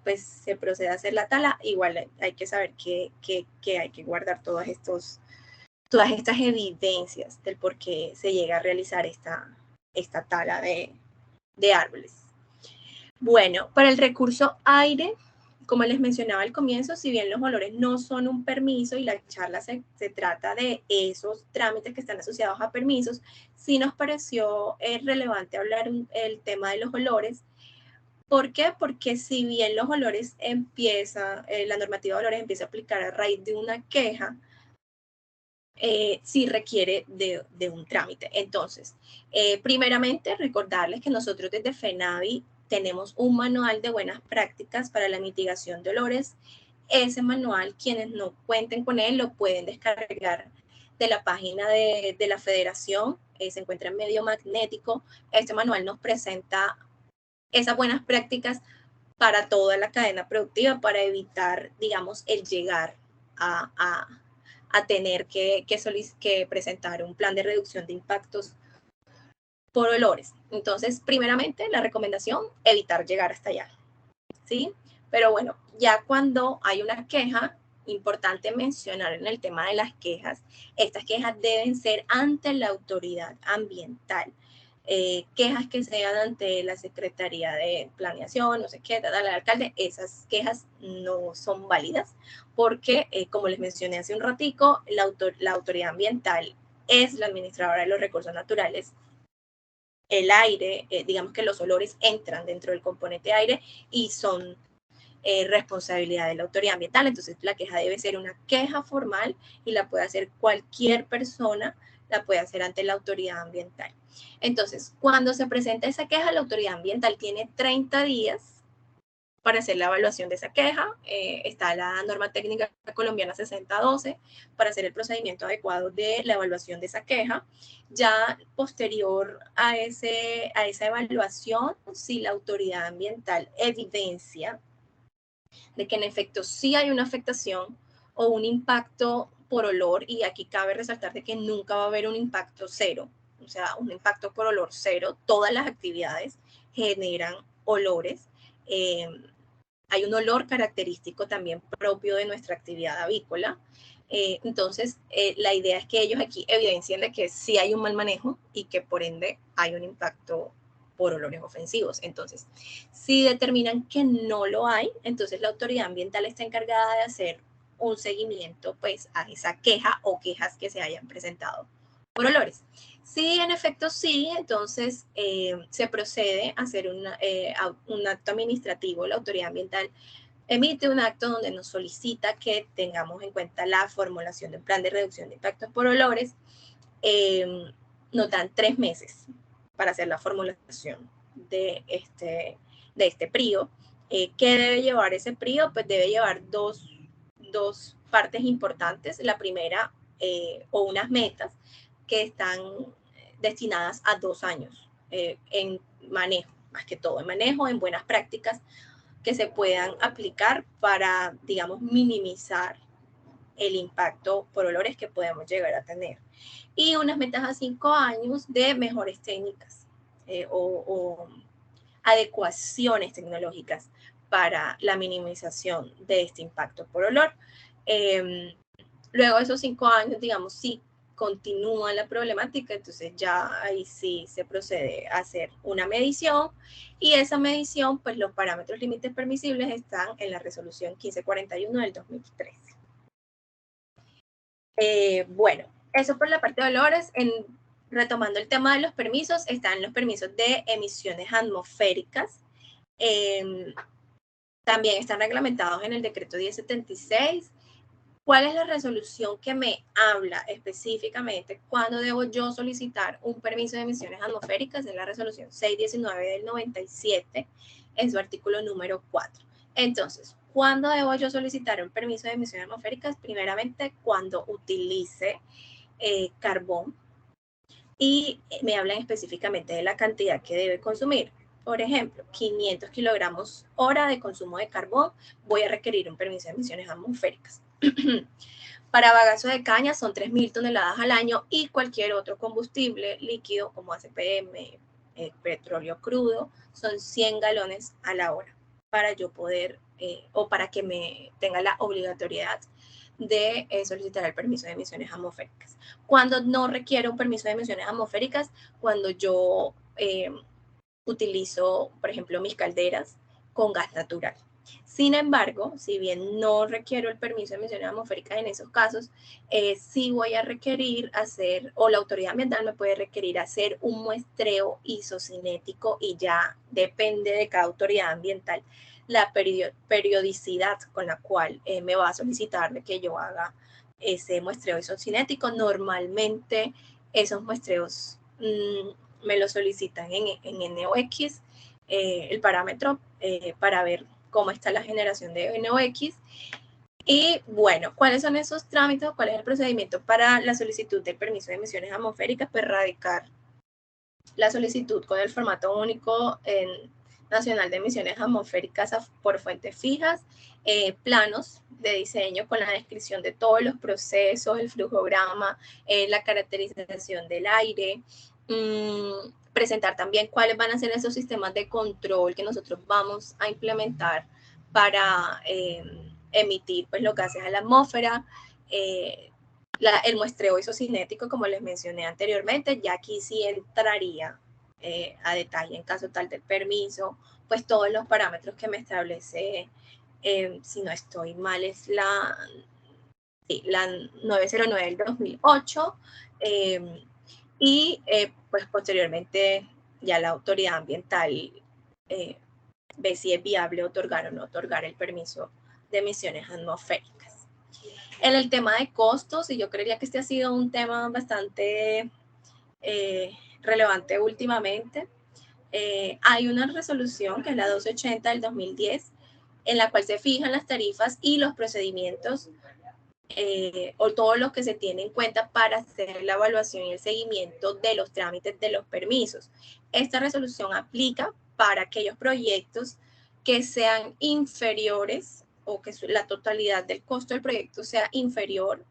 pues se procede a hacer la tala. Igual hay que saber que hay que guardar todas estas evidencias del por qué se llega a realizar esta tala de árboles. Bueno, para el recurso aire, como les mencionaba al comienzo, si bien los olores no son un permiso y la charla se trata de esos trámites que están asociados a permisos, sí nos pareció relevante hablar el tema de los olores. ¿Por qué? Porque si bien los olores la normativa de olores empieza a aplicar a raíz de una queja, sí requiere de un trámite. Entonces, primeramente, recordarles que nosotros desde FENAVI tenemos un manual de buenas prácticas para la mitigación de olores. Ese manual, quienes no cuenten con él, lo pueden descargar de la página de la federación. Se encuentra en medio magnético. Este manual nos presenta esas buenas prácticas para toda la cadena productiva, para evitar, digamos, el llegar a tener que presentar un plan de reducción de impactos por olores. Entonces, primeramente, la recomendación, evitar llegar hasta allá, ¿sí? Pero bueno, ya cuando hay una queja, importante mencionar en el tema de las quejas, estas quejas deben ser ante la autoridad ambiental. Quejas que sean ante la Secretaría de Planeación, no sé qué, el alcalde, esas quejas no son válidas porque, como les mencioné hace un ratico, la autoridad ambiental es la administradora de los recursos naturales. El aire, digamos que los olores entran dentro del componente aire y son responsabilidad de la autoridad ambiental. Entonces, la queja debe ser una queja formal y la puede hacer cualquier persona, la puede hacer ante la autoridad ambiental. Entonces, cuando se presenta esa queja, la autoridad ambiental tiene 30 días para hacer la evaluación de esa queja. Está la norma técnica colombiana 6012 para hacer el procedimiento adecuado de la evaluación de esa queja. Ya posterior a esa evaluación, si la autoridad ambiental evidencia de que en efecto sí hay una afectación o un impacto por olor, y aquí cabe resaltar de que nunca va a haber un impacto cero, o sea, un impacto por olor cero. Todas las actividades generan olores. Hay un olor característico también propio de nuestra actividad avícola. Entonces, la idea es que ellos aquí evidencien de que sí hay un mal manejo y que por ende hay un impacto por olores ofensivos. Entonces, si determinan que no lo hay, entonces la autoridad ambiental está encargada de hacer un seguimiento pues a esa queja o quejas que se hayan presentado por olores. Si en efecto sí, entonces se procede a hacer un acto administrativo. La autoridad ambiental emite un acto donde nos solicita que tengamos en cuenta la formulación de un plan de reducción de impactos por olores. Nos dan 3 meses para hacer la formulación de este PRIO. ¿Qué debe llevar ese PRIO? Pues debe llevar dos partes importantes. La primera, o unas metas que están destinadas a 2 años en manejo, más que todo en manejo, en buenas prácticas que se puedan aplicar para, digamos, minimizar el impacto por olores que podemos llegar a tener. Y unas metas a 5 años de mejores técnicas o adecuaciones tecnológicas para la minimización de este impacto por olor. Luego de esos 5 años, digamos, si continúa la problemática, entonces ya ahí sí se procede a hacer una medición, y esa medición, pues los parámetros límites permisibles están en la resolución 1541 del 2013. Bueno, eso por la parte de olores. Retomando el tema de los permisos, están los permisos de emisiones atmosféricas. También están reglamentados en el decreto 1076. ¿Cuál es la resolución que me habla específicamente cuando debo yo solicitar un permiso de emisiones atmosféricas? Es la resolución 619 del 97, en su artículo número 4. Entonces, ¿cuándo debo yo solicitar un permiso de emisiones atmosféricas? Primeramente, cuando utilice carbón, y me hablan específicamente de la cantidad que debe consumir. Por ejemplo, 500 kilogramos hora de consumo de carbón, voy a requerir un permiso de emisiones atmosféricas. Para bagazo de caña son 3.000 toneladas al año, y cualquier otro combustible líquido como ACPM, petróleo crudo, son 100 galones a la hora para yo poder, o para que me tenga la obligatoriedad de solicitar el permiso de emisiones atmosféricas. Cuando no requiero un permiso de emisiones atmosféricas, cuando yo utilizo, por ejemplo, mis calderas con gas natural. Sin embargo, si bien no requiero el permiso de emisiones atmosféricas en esos casos, sí voy a requerir hacer, o la autoridad ambiental me puede requerir hacer un muestreo isocinético, y ya depende de cada autoridad ambiental la periodicidad con la cual me va a solicitar de que yo haga ese muestreo isocinético. Normalmente esos muestreos me lo solicitan en NOx, el parámetro para ver cómo está la generación de NOx. Y bueno, ¿cuáles son esos trámites? ¿Cuál es el procedimiento para la solicitud del permiso de emisiones atmosféricas? Pues radicar la solicitud con el formato único nacional de emisiones atmosféricas por fuentes fijas, planos de diseño con la descripción de todos los procesos, el flujograma, la caracterización del aire, presentar también cuáles van a ser esos sistemas de control que nosotros vamos a implementar para emitir pues los gases a la atmósfera, el muestreo isocinético, como les mencioné anteriormente. Ya aquí sí entraría a detalle, en caso tal del permiso, pues todos los parámetros que me establece, si no estoy mal, es la 909 del 2008, y pues posteriormente ya la autoridad ambiental ve si es viable otorgar o no otorgar el permiso de emisiones atmosféricas. En el tema de costos, y yo creería que este ha sido un tema bastante relevante últimamente, hay una resolución que es la 1280 del 2010, en la cual se fijan las tarifas y los procedimientos o todo lo que se tiene en cuenta para hacer la evaluación y el seguimiento de los trámites de los permisos. Esta resolución aplica para aquellos proyectos que sean inferiores, o que la totalidad del costo del proyecto sea inferior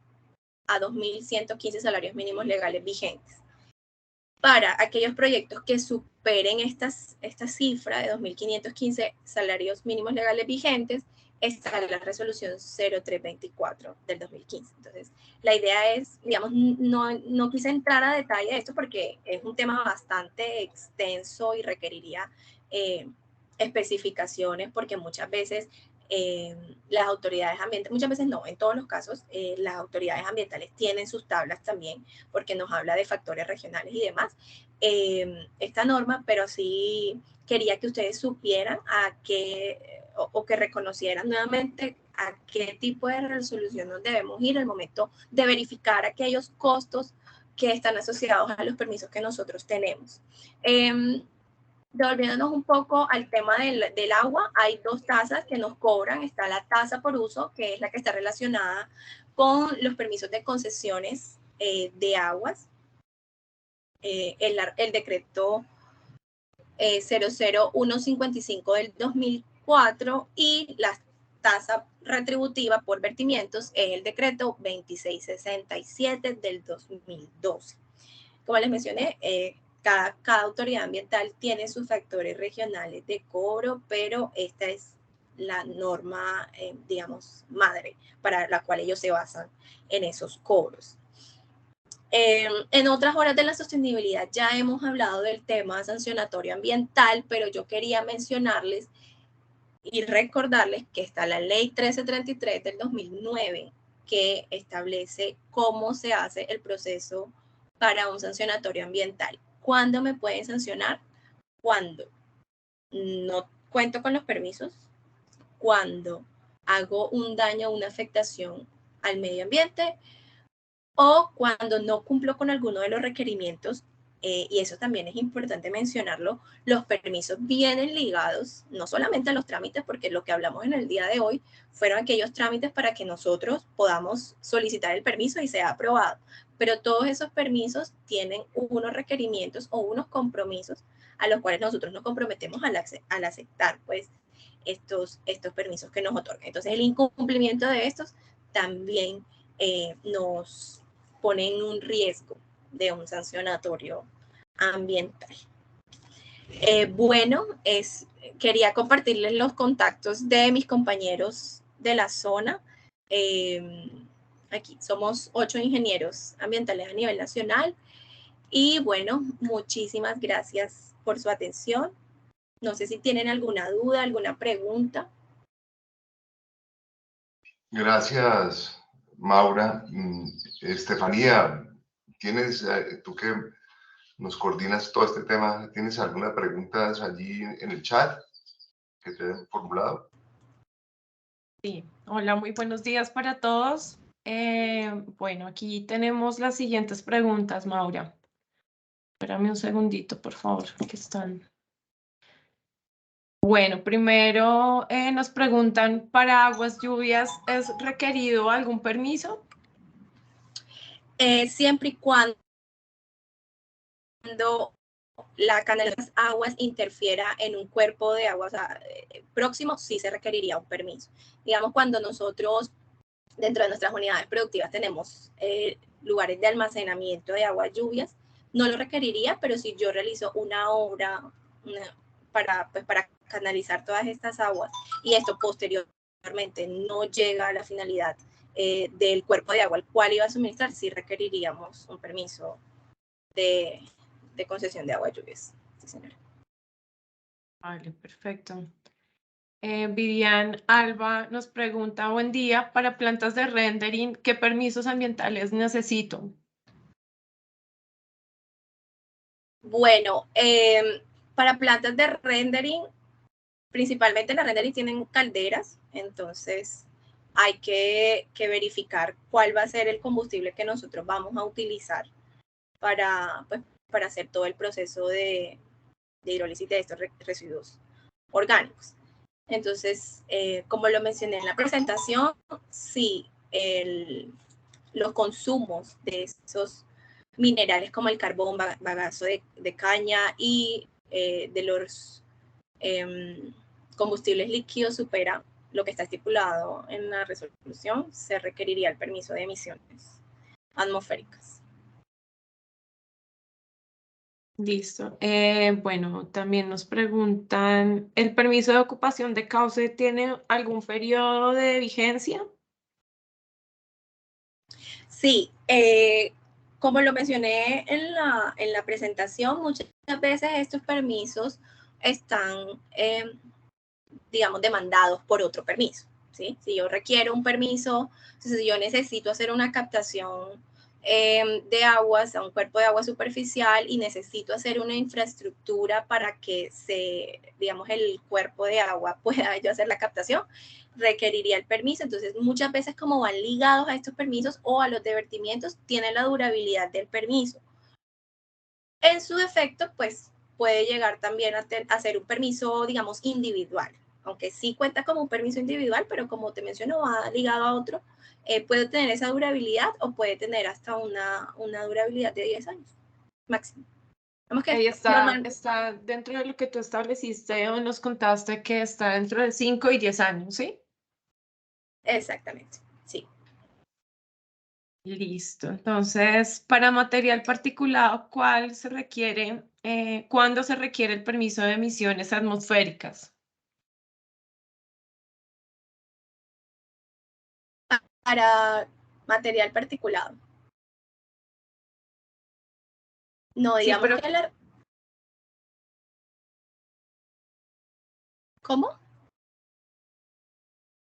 a 2.115 salarios mínimos legales vigentes. Para aquellos proyectos que superen esta cifra de 2.515 salarios mínimos legales vigentes, está la resolución 0324 del 2015. Entonces, la idea es, digamos, no quise entrar a detalle de esto porque es un tema bastante extenso y requeriría especificaciones, porque muchas veces las autoridades ambientales, muchas veces no, en todos los casos, las autoridades ambientales tienen sus tablas también, porque nos habla de factores regionales y demás, esta norma, pero sí quería que ustedes supieran a qué, o que reconocieran nuevamente a qué tipo de resolución nos debemos ir al momento de verificar aquellos costos que están asociados a los permisos que nosotros tenemos. Devolviéndonos un poco al tema del agua, hay dos tasas que nos cobran. Está la tasa por uso, que es la que está relacionada con los permisos de concesiones de aguas, el decreto 00155 del 2004, y las tasa retributiva por vertimientos es el decreto 2667 del 2012. Como les mencioné, cada autoridad ambiental tiene sus factores regionales de cobro, pero esta es la norma, digamos, madre, para la cual ellos se basan en esos cobros. En otras horas de la sostenibilidad ya hemos hablado del tema sancionatorio ambiental, pero yo quería mencionarles y recordarles que está la ley 1333 del 2009 que establece cómo se hace el proceso para un sancionatorio ambiental. ¿Cuándo me pueden sancionar? Cuando no cuento con los permisos, cuando hago un daño o una afectación al medio ambiente, o cuando no cumplo con alguno de los requerimientos, y eso también es importante mencionarlo, los permisos vienen ligados no solamente a los trámites, porque lo que hablamos en el día de hoy fueron aquellos trámites para que nosotros podamos solicitar el permiso y sea aprobado, pero todos esos permisos tienen unos requerimientos o unos compromisos a los cuales nosotros nos comprometemos al aceptar pues estos permisos que nos otorgan. Entonces el incumplimiento de estos también nos pone en un riesgo de un sancionatorio ambiental. Bueno, quería compartirles los contactos de mis compañeros de la zona. Aquí somos 8 ingenieros ambientales a nivel nacional. Y bueno, muchísimas gracias por su atención. No sé si tienen alguna duda, alguna pregunta. Gracias, Maura. Estefanía, tú que nos coordinas todo este tema, ¿tienes algunas preguntas allí en el chat que te han formulado? Sí, hola, muy buenos días para todos. Bueno, aquí tenemos las siguientes preguntas, Maura. Espérame un segundito, por favor, que están. Bueno, primero nos preguntan, ¿para aguas lluvias es requerido algún permiso? Siempre y cuando la canal de las aguas interfiera en un cuerpo de aguas próximo, sí se requeriría un permiso. Digamos, cuando nosotros dentro de nuestras unidades productivas tenemos lugares de almacenamiento de aguas lluvias, no lo requeriría, pero si yo realizo una obra para canalizar todas estas aguas y esto posteriormente no llega a la finalidad del cuerpo de agua al cual iba a suministrar, sí requeriríamos un permiso de concesión de agua lluvias. Sí, señora. Vale, perfecto. Vivian Alba nos pregunta, buen día, para plantas de rendering, ¿qué permisos ambientales necesito? Bueno, para plantas de rendering, principalmente las rendering tienen calderas, entonces hay que verificar cuál va a ser el combustible que nosotros vamos a utilizar para hacer todo el proceso de hidrólisis de estos residuos orgánicos. Entonces, como lo mencioné en la presentación, sí, los consumos de esos minerales como el carbón, bagazo de caña y de los combustibles líquidos supera lo que está estipulado en la resolución, se requeriría el permiso de emisiones atmosféricas. Listo. Bueno, también nos preguntan, ¿el permiso de ocupación de cauce tiene algún periodo de vigencia? Sí, como lo mencioné en la presentación, muchas veces estos permisos están, digamos, demandados por otro permiso, ¿sí? Si yo requiero un permiso, entonces yo necesito hacer una captación de aguas a un cuerpo de agua superficial y necesito hacer una infraestructura para que digamos, el cuerpo de agua pueda yo hacer la captación, requeriría el permiso. Entonces, muchas veces como van ligados a estos permisos o a los divertimientos, tienen la durabilidad del permiso. En su defecto, pues puede llegar también a ser un permiso, digamos, individual, aunque sí cuenta como un permiso individual, pero como te menciono, va ligado a otro, puede tener esa durabilidad o puede tener hasta una durabilidad de 10 años máximo. Ahí está dentro de lo que tú estableciste o nos contaste que está dentro de 5 y 10 años, ¿sí? Exactamente, sí. Listo. Entonces, para material particulado, ¿cuál se requiere, cuándo se requiere el permiso de emisiones atmosféricas? Para material particulado. No, Sí, digamos pero que la... ¿Cómo?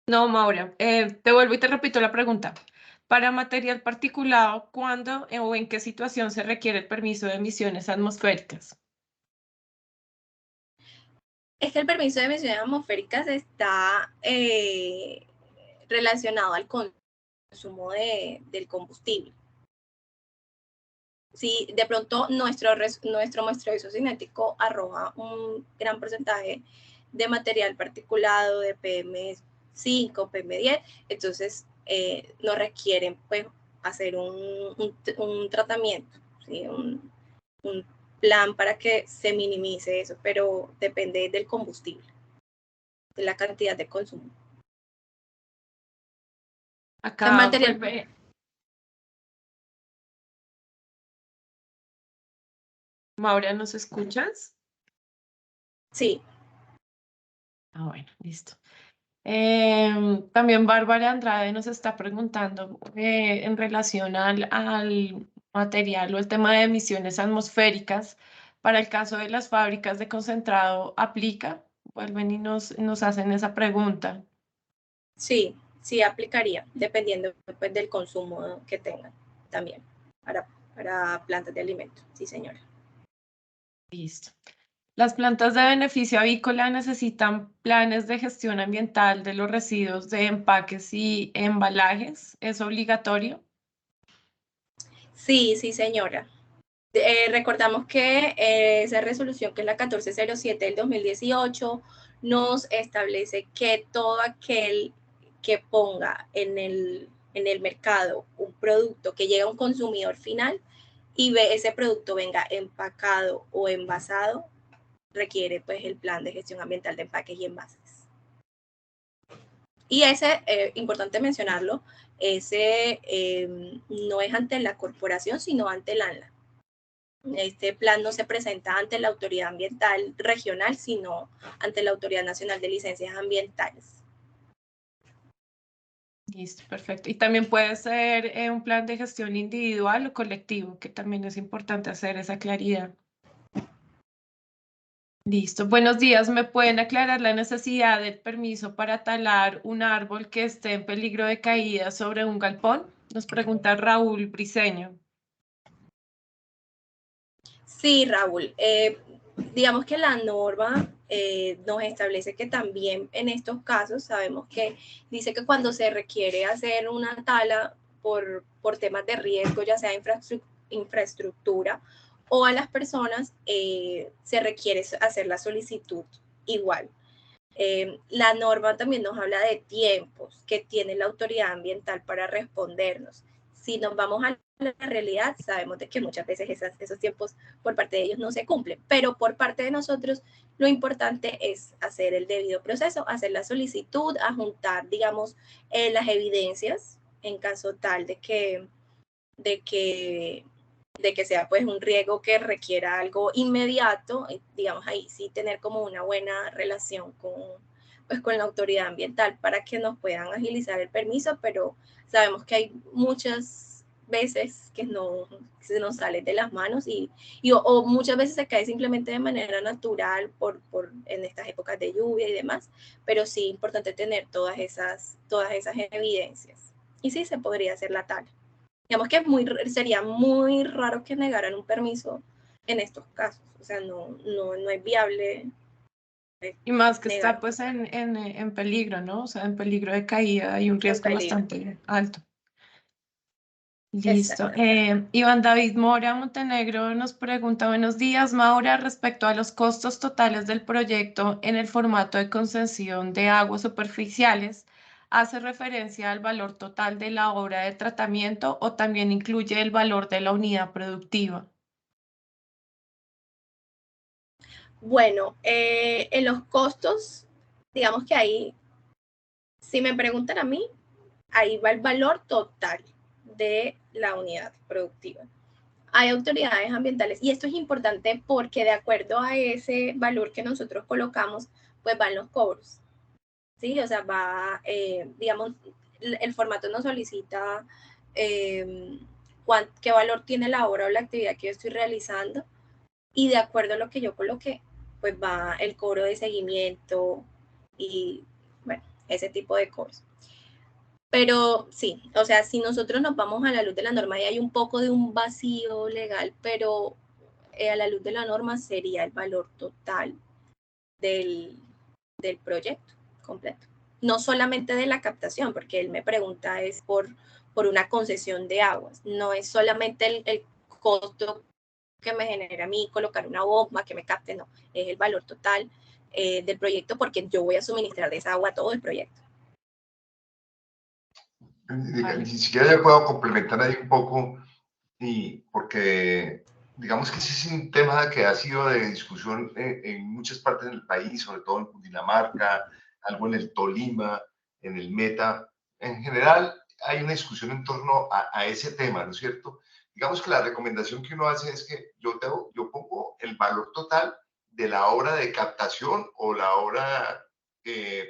no, Maura, te vuelvo y te repito la pregunta. Para material particulado, ¿cuándo o en qué situación se requiere el permiso de emisiones atmosféricas? Es que el permiso de emisiones atmosféricas está relacionado al consumo del combustible. Si de pronto nuestro muestreo isocinético arroja un gran porcentaje de material particulado, de PM5, PM10, entonces nos requieren pues hacer un tratamiento, ¿sí? un plan para que se minimice eso, pero depende del combustible, de la cantidad de consumo. El Acá material, vuelve. Maura, ¿nos escuchas? sí, Ah, bueno, listo. También Bárbara Andrade nos está preguntando en relación al material o el tema de emisiones atmosféricas. Para el caso de las fábricas de concentrado, ¿aplica? Vuelven y nos hacen esa pregunta. sí aplicaría, dependiendo pues, del consumo que tengan también para plantas de alimentos. Sí, señora. Listo. Las plantas de beneficio avícola necesitan planes de gestión ambiental de los residuos de empaques y embalajes. ¿Es obligatorio? Sí, sí, señora. Recordamos que esa resolución, que es la 1407 del 2018, nos establece que todo aquel que ponga en el mercado un producto que llega a un consumidor final y ve ese producto venga empacado o envasado, requiere pues el plan de gestión ambiental de empaques y envases. Y ese, importante mencionarlo, ese no es ante la corporación, sino ante el ANLA. Este plan no se presenta ante la autoridad ambiental regional, sino ante la Autoridad Nacional de Licencias Ambientales. Listo, perfecto. Y también puede ser un plan de gestión individual o colectivo, que también es importante hacer esa claridad. Listo. Buenos días. ¿Me pueden aclarar la necesidad del permiso para talar un árbol que esté en peligro de caída sobre un galpón? Nos pregunta Raúl Briceño. Sí, Raúl. Digamos que la norma nos establece que también en estos casos sabemos que dice que cuando se requiere hacer una tala por temas de riesgo, ya sea infraestructura o a las personas, se requiere hacer la solicitud igual. La norma también nos habla de tiempos que tiene la autoridad ambiental para respondernos. Si nos vamos a la realidad, sabemos de que muchas veces esos tiempos por parte de ellos no se cumplen, pero por parte de nosotros lo importante es hacer el debido proceso, hacer la solicitud, adjuntar, digamos, las evidencias en caso tal de que de que sea pues un riesgo que requiera algo inmediato, digamos ahí sí tener como una buena relación pues, con la autoridad ambiental para que nos puedan agilizar el permiso, pero sabemos que hay muchas veces que se nos sale de las manos o muchas veces se cae simplemente de manera natural en estas épocas de lluvia y demás, pero sí es importante tener todas esas evidencias. Y sí se podría hacer la tala. Digamos que sería muy raro que negaran un permiso en estos casos. O sea, no es viable Y más que está negar pues en peligro, ¿no? O sea, en peligro de caída y un en riesgo peligro. bastante alto. Listo. Exactamente. Iván David Mora Montenegro nos pregunta, buenos días, Maura, respecto a los costos totales del proyecto en el formato de concesión de aguas superficiales, ¿hace referencia al valor total de la obra de tratamiento o también incluye el valor de la unidad productiva? Bueno, en los costos, digamos que ahí, si me preguntan a mí, ahí va el valor total de la unidad productiva. Hay autoridades ambientales y esto es importante porque de acuerdo a ese valor que nosotros colocamos, pues van los cobros. ¿Sí? O sea, va, digamos, el formato nos solicita qué valor tiene la obra o la actividad que yo estoy realizando y de acuerdo a lo que yo coloqué, pues va el cobro de seguimiento y, bueno, ese tipo de cosas. Pero sí, o sea, si nosotros nos vamos a la luz de la norma, y hay un poco de un vacío legal, pero a la luz de la norma sería el valor total del proyecto completo. No solamente de la captación, porque él me pregunta es por una concesión de aguas, no es solamente el costo que me genera a mí colocar una bomba que me capte, no, es el valor total del proyecto porque yo voy a suministrar de esa agua a todo el proyecto. Vale. Si siquiera yo puedo complementar ahí un poco, y porque digamos que ese es un tema que ha sido de discusión en muchas partes del país, sobre todo en Cundinamarca, algo en el Tolima, en el Meta. En general hay una discusión en torno a ese tema, ¿no es cierto? Digamos que la recomendación que uno hace es que yo pongo el valor total de la obra de captación o la obra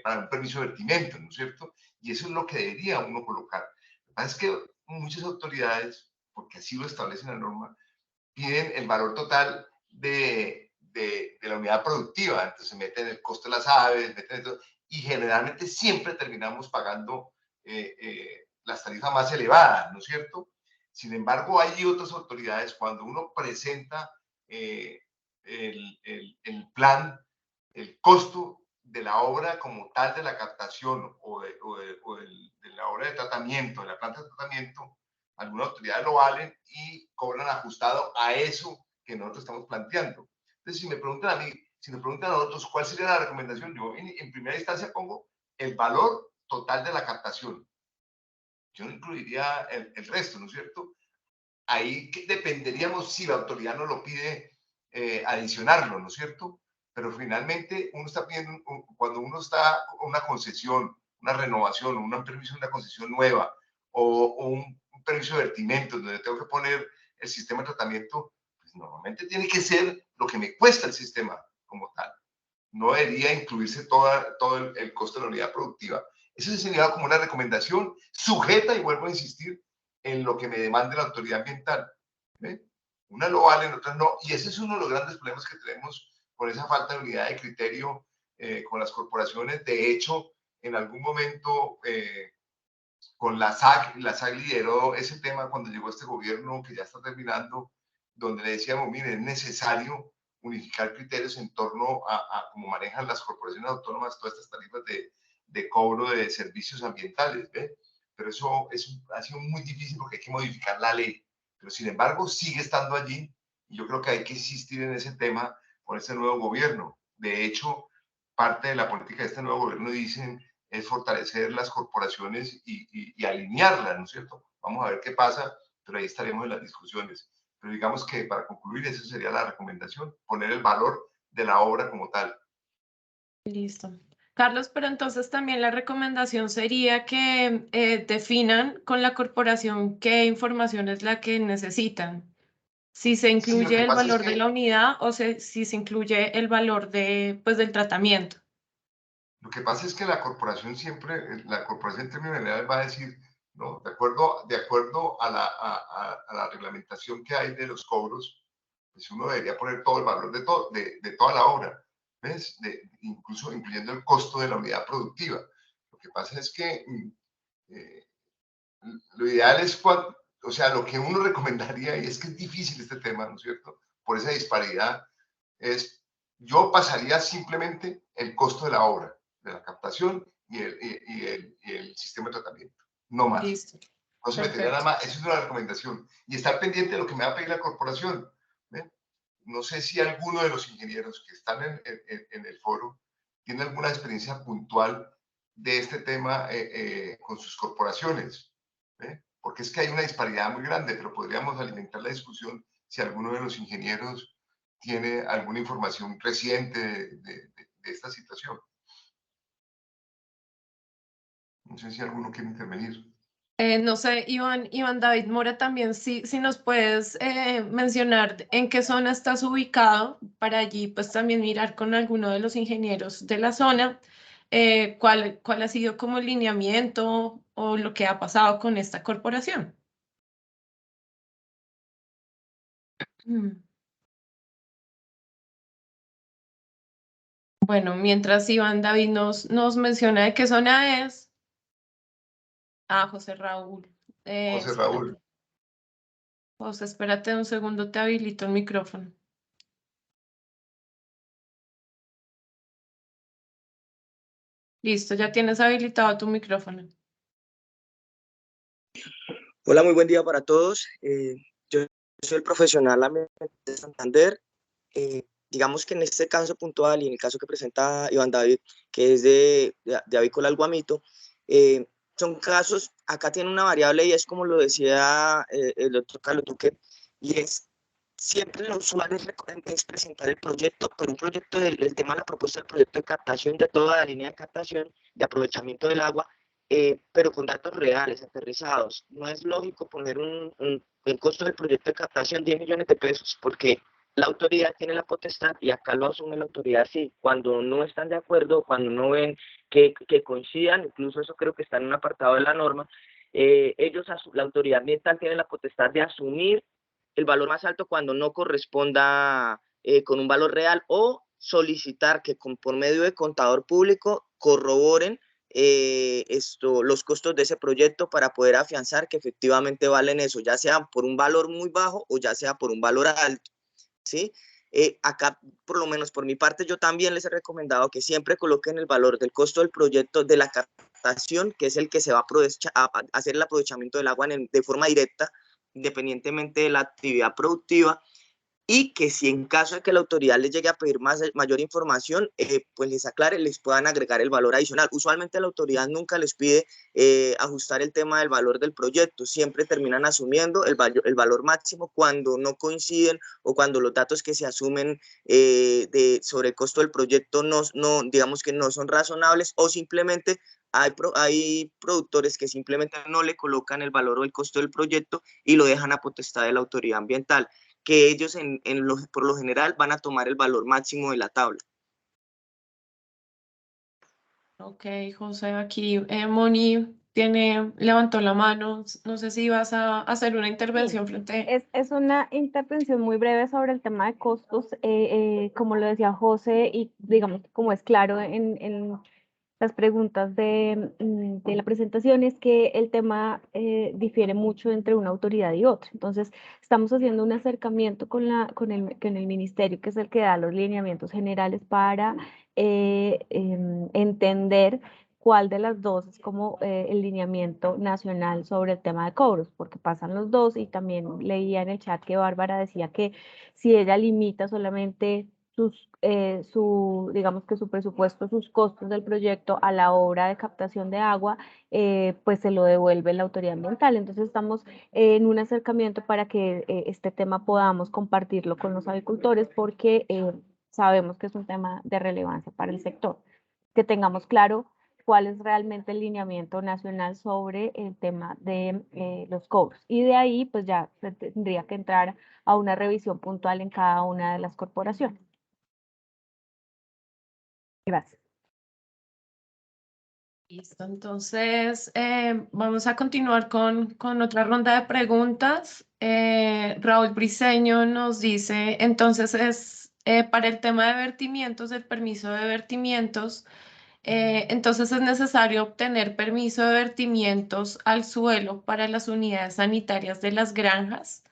para un permiso de vertimiento, ¿no es cierto? Y eso es lo que debería uno colocar. Lo que pasa es que muchas autoridades, porque así lo establece la norma, piden el valor total de la unidad productiva. Entonces se meten el costo de las aves, y generalmente siempre terminamos pagando las tarifas más elevadas, ¿no es cierto? Sin embargo, hay otras autoridades, cuando uno presenta el plan, el costo de la obra como tal de la captación o de la obra de tratamiento, de la planta de tratamiento, algunas autoridades lo valen y cobran ajustado a eso que nosotros estamos planteando. Entonces, si me preguntan a mí, si nos preguntan a nosotros cuál sería la recomendación, yo en primera instancia pongo el valor total de la captación. Yo no incluiría el resto, ¿no es cierto? Ahí dependeríamos si la autoridad nos lo pide adicionarlo, ¿no es cierto? Pero finalmente uno está pidiendo, cuando uno está con una concesión, una renovación, un permiso de una concesión nueva o un permiso de vertimiento donde tengo que poner el sistema de tratamiento, pues normalmente tiene que ser lo que me cuesta el sistema como tal. No debería incluirse todo el costo de la unidad productiva. Eso sería como una recomendación sujeta, y vuelvo a insistir, en lo que me demande la autoridad ambiental. ¿Ve? Unas lo valen, otras no. Y ese es uno de los grandes problemas que tenemos con esa falta de unidad de criterio con las corporaciones. De hecho, en algún momento con la SAC lideró ese tema cuando llegó este gobierno que ya está terminando, donde le decíamos, mire, es necesario unificar criterios en torno a cómo manejan las corporaciones autónomas todas estas tarifas de cobro de servicios ambientales, ¿ve? Pero eso ha sido muy difícil porque hay que modificar la ley. Pero sin embargo, sigue estando allí y yo creo que hay que insistir en ese tema con este nuevo gobierno. De hecho, parte de la política de este nuevo gobierno dicen es fortalecer las corporaciones y alinearlas, ¿no es cierto? Vamos a ver qué pasa, pero ahí estaremos en las discusiones. Pero digamos que para concluir, esa sería la recomendación, poner el valor de la obra como tal. Listo. Carlos, pero entonces también la recomendación sería que definan con la corporación qué información es la que necesitan. Si se Sí, lo incluye que el pasa es valor de que la unidad o si se incluye el valor pues, del tratamiento. Lo que pasa es que la corporación siempre, la corporación en términos generales va a decir, no, de acuerdo a la reglamentación que hay de los cobros, pues uno debería poner todo el valor de toda la obra, ¿ves? Incluso incluyendo el costo de la unidad productiva. Lo que pasa es que eh, lo ideal es cuando, o sea, lo que uno recomendaría, y es que es difícil este tema, ¿no es cierto? Por esa disparidad, es, yo pasaría simplemente el costo de la obra, de la captación y el sistema de tratamiento, no más. Listo. No se metería nada Perfecto. más, eso es una recomendación. Y estar pendiente de lo que me va a pedir la corporación. ¿Ven? No sé si alguno de los ingenieros que están en el foro tiene alguna experiencia puntual de este tema con sus corporaciones. ¿Ve? Porque es que hay una disparidad muy grande, pero podríamos alimentar la discusión si alguno de los ingenieros tiene alguna información reciente de esta situación. No sé si alguno quiere intervenir. No sé, Iván David Mora también, si nos puedes mencionar en qué zona estás ubicado, para allí pues también mirar con alguno de los ingenieros de la zona cuál ha sido como el lineamiento o lo que ha pasado con esta corporación. Mm. Bueno, mientras Iván David nos menciona de qué zona es. Ah, José Raúl. José Raúl. Espérate. José, espérate un segundo, te habilito el micrófono. Listo, ya tienes habilitado tu micrófono. Hola, muy buen día para todos. Yo soy el profesional de Santander. Digamos que en este caso puntual y en el caso que presenta Iván David, que es de Avícola al Guamito, son casos, acá tiene una variable y es como lo decía el doctor Carlos Duque, y es siempre lo usual es presentar el proyecto, pero un proyecto del tema de la propuesta del proyecto de captación de toda la línea de captación, de aprovechamiento del agua, pero con datos reales, aterrizados. No es lógico poner el costo del proyecto de captación 10 millones de pesos, porque la autoridad tiene la potestad y acá lo asume la autoridad, sí, cuando no están de acuerdo, cuando no ven que coincidan, incluso eso creo que está en un apartado de la norma, la autoridad ambiental tiene la potestad de asumir el valor más alto cuando no corresponda con un valor real o solicitar que por medio de contador público corroboren los costos de ese proyecto para poder afianzar que efectivamente valen eso, ya sea por un valor muy bajo o ya sea por un valor alto, ¿sí? Acá, por lo menos por mi parte, yo también les he recomendado que siempre coloquen el valor del costo del proyecto de la captación, que es el que se va a hacer el aprovechamiento del agua de forma directa, independientemente de la actividad productiva, y que si en caso de que la autoridad les llegue a pedir mayor información, pues les aclare, les puedan agregar el valor adicional. Usualmente la autoridad nunca les pide ajustar el tema del valor del proyecto, siempre terminan asumiendo el valor máximo cuando no coinciden o cuando los datos que se asumen sobre el costo del proyecto digamos que no son razonables, o simplemente hay productores que simplemente no le colocan el valor o el costo del proyecto y lo dejan a potestad de la autoridad ambiental, que ellos por lo general van a tomar el valor máximo de la tabla. Ok, José, aquí Moni levantó la mano. No sé si vas a hacer una intervención Sí, frente. es una intervención muy breve sobre el tema de costos. Como lo decía José, y digamos que como es claro en las preguntas de la presentación, es que el tema difiere mucho entre una autoridad y otra. Entonces, estamos haciendo un acercamiento con el ministerio, que es el que da los lineamientos generales para entender cuál de las dos es como el lineamiento nacional sobre el tema de cobros, porque pasan los dos. Y también leía en el chat que Bárbara decía que si ella limita solamente digamos que su presupuesto, sus costos del proyecto a la obra de captación de agua, pues se lo devuelve la autoridad ambiental. Entonces estamos en un acercamiento para que este tema podamos compartirlo con los avicultores, porque sabemos que es un tema de relevancia para el sector. Que tengamos claro cuál es realmente el lineamiento nacional sobre el tema de los cobros. Y de ahí, pues ya se tendría que entrar a una revisión puntual en cada una de las corporaciones. Gracias. Listo, entonces vamos a continuar con otra ronda de preguntas. Raúl Briceño nos dice, entonces para el tema de vertimientos, el permiso de vertimientos, entonces es necesario obtener permiso de vertimientos al suelo para las unidades sanitarias de las granjas.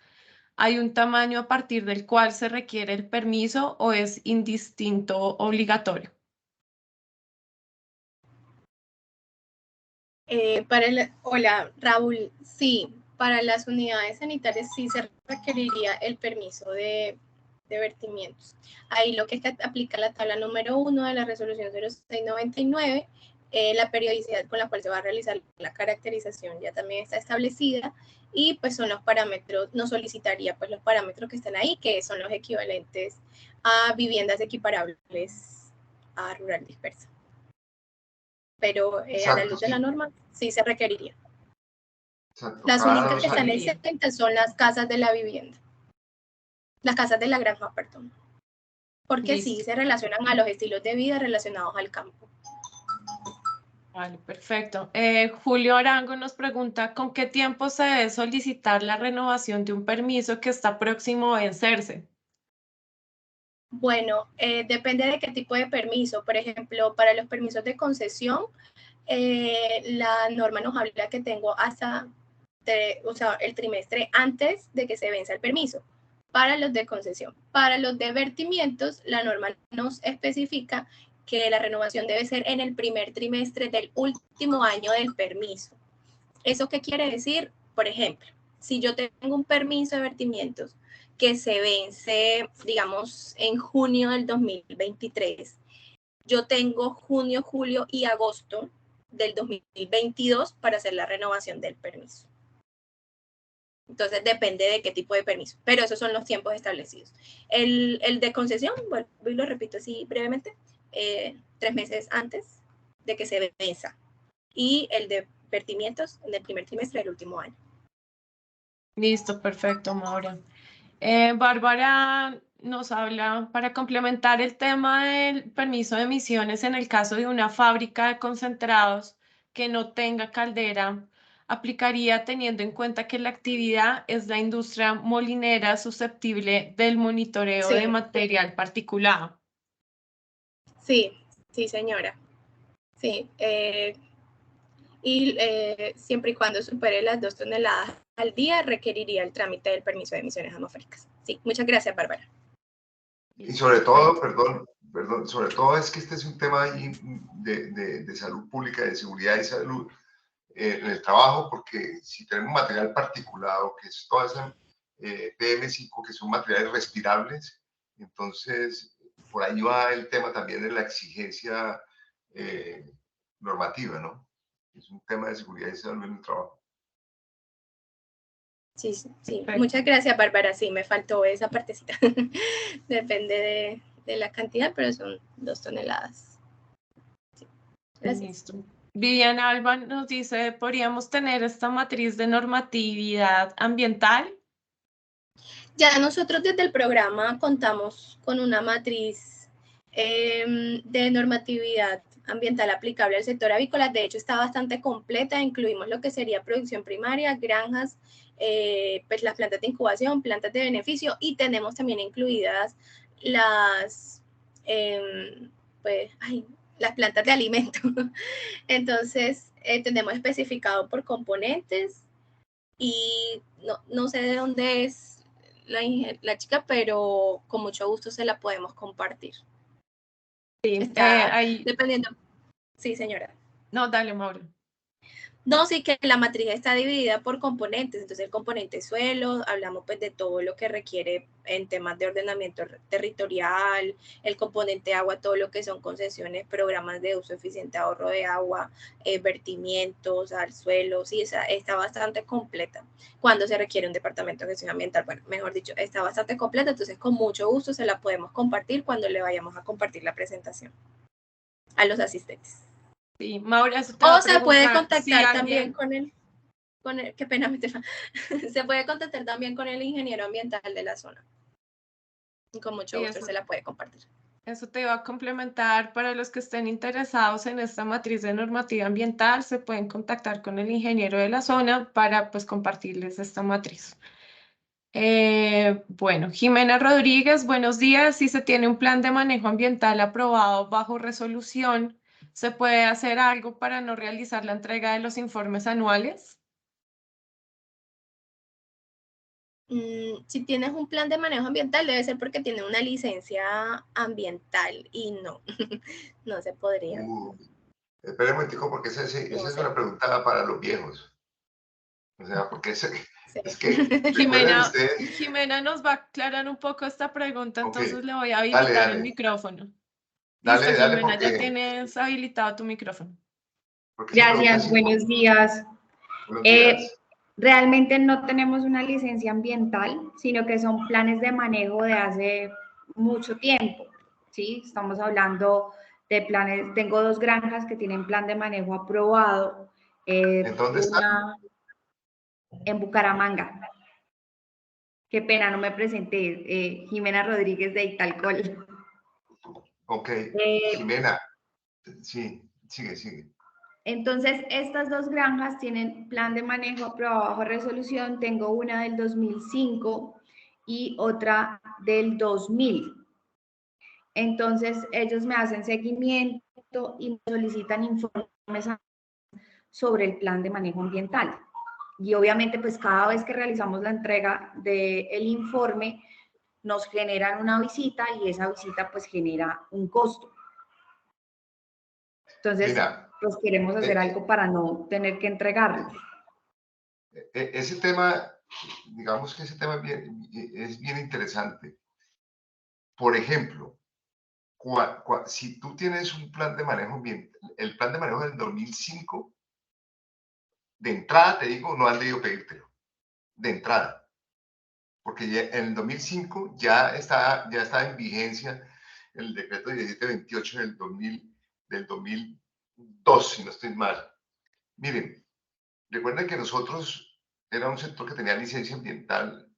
¿Hay un tamaño a partir del cual se requiere el permiso o es indistinto obligatorio? Hola, Raúl. Sí, para las unidades sanitarias sí se requeriría el permiso de vertimientos. Ahí lo que aplica la tabla número 1 de la resolución 0699, la periodicidad con la cual se va a realizar la caracterización ya también está establecida, y pues son los parámetros, nos solicitaría pues los parámetros que están ahí, que son los equivalentes a viviendas equiparables a rural dispersa. Pero a la luz de la norma sí se requeriría. Exacto, Las cada únicas 2 que están años. exentas son las casas de la vivienda, las casas de la granja, perdón, porque sí Listo. se relacionan a los estilos de vida relacionados al campo. Vale, perfecto. Julio Arango nos pregunta, ¿con qué tiempo se debe solicitar la renovación de un permiso que está próximo a vencerse? Bueno, depende de qué tipo de permiso. Por ejemplo, para los permisos de concesión, la norma nos habla que tengo hasta el trimestre antes de que se venza el permiso. Para los de concesión. Para los de vertimientos, la norma nos especifica que la renovación debe ser en el primer trimestre del último año del permiso. ¿Eso qué quiere decir? Por ejemplo, si yo tengo un permiso de vertimientos que se vence, digamos, en junio del 2023, yo tengo junio, julio y agosto del 2022 para hacer la renovación del permiso. Entonces depende de qué tipo de permiso, pero esos son los tiempos establecidos. El de concesión, bueno, lo repito así brevemente, 3 meses antes de que se venza. Y el de vertimientos en el primer trimestre del último año. Listo, perfecto, Maura. Bárbara nos habla para complementar el tema del permiso de emisiones en el caso de una fábrica de concentrados que no tenga caldera, aplicaría teniendo en cuenta que la actividad es la industria molinera susceptible del monitoreo de Sí, material particulado. sí, sí, señora. Sí, y siempre y cuando supere las 2 toneladas al día, requeriría el trámite del permiso de emisiones atmosféricas. Sí, muchas gracias, Bárbara. Y sobre todo, perdón, sobre todo es que este es un tema ahí de salud pública, de seguridad y salud en el trabajo, porque si tenemos material particulado, que es toda esa PM5, que son materiales respirables, entonces por ahí va el tema también de la exigencia normativa, ¿no? Es un tema de seguridad y salud en el trabajo. Sí, sí. Perfecto. Muchas gracias, Bárbara. Sí, me faltó esa partecita. Depende de la cantidad, pero son 2 toneladas. Sí. Gracias. Listo. Viviana Alba nos dice, ¿podríamos tener esta matriz de normatividad ambiental? Ya nosotros desde el programa contamos con una matriz de normatividad ambiental aplicable al sector avícola. De hecho, está bastante completa. Incluimos lo que sería producción primaria, granjas, pues las plantas de incubación, plantas de beneficio, y tenemos también incluidas las, las plantas de alimento. Entonces, tenemos especificado por componentes y no sé de dónde es la chica, pero con mucho gusto se la podemos compartir. Sí, Está ahí. dependiendo. Sí, señora. No, dale, Mauro. No, sí que la matriz está dividida por componentes. Entonces, el componente suelo, hablamos pues de todo lo que requiere en temas de ordenamiento territorial, el componente agua, todo lo que son concesiones, programas de uso eficiente, ahorro de agua, vertimientos al suelo. Sí, está bastante completa. Cuando se requiere un departamento de gestión ambiental, bueno, mejor dicho, está bastante completa. Entonces, con mucho gusto se la podemos compartir cuando le vayamos a compartir la presentación a los asistentes. Sí, Maura, eso te va O a se puede preguntar si contactar alguien... también qué pena, se puede contactar también con el ingeniero ambiental de la zona. Y con mucho Sí, gusto se la puede compartir. eso te iba a complementar. Para los que estén interesados en esta matriz de normativa ambiental, se pueden contactar con el ingeniero de la zona para pues compartirles esta matriz. Bueno, Jimena Rodríguez, buenos días. Si se tiene un plan de manejo ambiental aprobado bajo resolución, ¿se puede hacer algo para no realizar la entrega de los informes anuales? Si tienes un plan de manejo ambiental, debe ser porque tiene una licencia ambiental y no, no se podría. Espera un momentico, porque esa es una pregunta para los viejos. O sea, porque es que, recuerden ustedes... Jimena nos va a aclarar un poco esta pregunta, Ok, entonces le voy a habilitar el micrófono. Listo, dale, Jimena, ya porque tienes habilitado tu micrófono. esa pregunta Gracias, es buenos días. buenos días. Realmente no tenemos una licencia ambiental, sino que son planes de manejo de hace mucho tiempo, ¿sí? Estamos hablando de planes, tengo 2 granjas que tienen plan de manejo aprobado. ¿En dónde están? en Bucaramanga. Qué pena, no me presenté. Jimena Rodríguez de Italcol. Ok, Jimena, sí, sigue. Entonces, estas dos granjas tienen plan de manejo aprobado bajo resolución. Tengo una del 2005 y otra del 2000. Entonces, ellos me hacen seguimiento y me solicitan informes sobre el plan de manejo ambiental. Y obviamente, pues cada vez que realizamos la entrega del informe, nos generan una visita y esa visita pues genera un costo. Entonces, Mira, pues queremos hacer algo para no tener que entregarlo. Ese tema, digamos que ese tema es bien interesante. Por ejemplo, si tú tienes un plan de manejo ambiental, el plan de manejo del 2005, de entrada te digo, no han debido pedírtelo, de entrada, porque ya en el 2005 ya está en vigencia el decreto 1728 del 2002, si no estoy mal. Miren, recuerden que nosotros era un sector que tenía licencia ambiental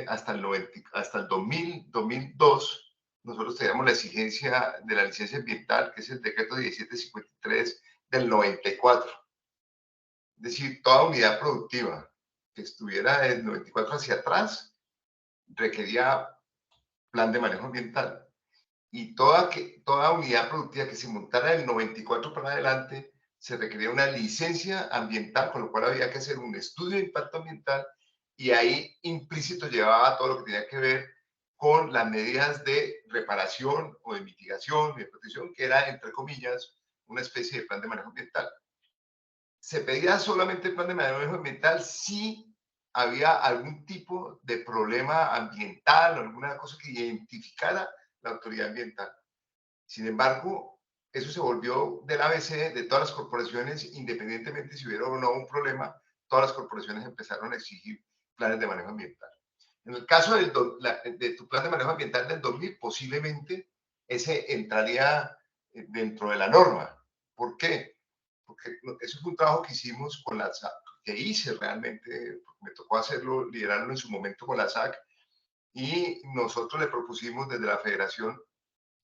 hasta el 2002. Nosotros teníamos la exigencia de la licencia ambiental, que es el decreto 1753 del 94. Es decir, toda unidad productiva que estuviera del 94 hacia atrás requería plan de manejo ambiental. Y toda unidad productiva que se montara del 94 para adelante se requería una licencia ambiental, con lo cual había que hacer un estudio de impacto ambiental y ahí implícito llevaba todo lo que tenía que ver con las medidas de reparación o de mitigación, de protección, que era, entre comillas, una especie de plan de manejo ambiental. Se pedía solamente el plan de manejo ambiental si había algún tipo de problema ambiental o alguna cosa que identificara la autoridad ambiental. Sin embargo, eso se volvió del ABC de todas las corporaciones, independientemente si hubiera o no un problema, todas las corporaciones empezaron a exigir planes de manejo ambiental. En el caso de tu plan de manejo ambiental del 2000, posiblemente ese entraría dentro de la norma. ¿Por qué? Porque eso fue un trabajo que hicimos con la SAC, que hice realmente, me tocó hacerlo, liderarlo en su momento con la SAC, y nosotros le propusimos desde la Federación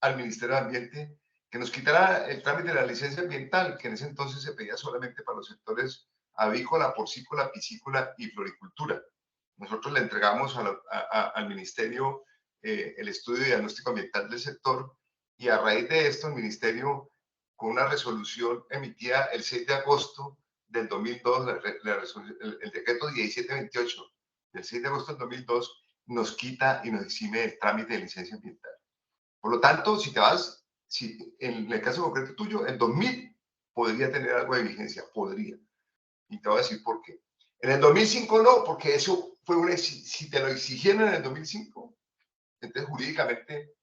al Ministerio de Ambiente que nos quitara el trámite de la licencia ambiental, que en ese entonces se pedía solamente para los sectores avícola, porcícola, piscícola y floricultura. Nosotros le entregamos al Ministerio el estudio de diagnóstico ambiental del sector y a raíz de esto el Ministerio, con una resolución emitida el 6 de agosto del 2002, el decreto 1728 del 6 de agosto del 2002, nos quita y nos exime el trámite de licencia ambiental. Por lo tanto, si en el caso concreto tuyo, el 2000 podría tener algo de vigencia, podría. Y te voy a decir por qué. En el 2005 no, porque eso fue si te lo exigieron en el 2005, entonces jurídicamente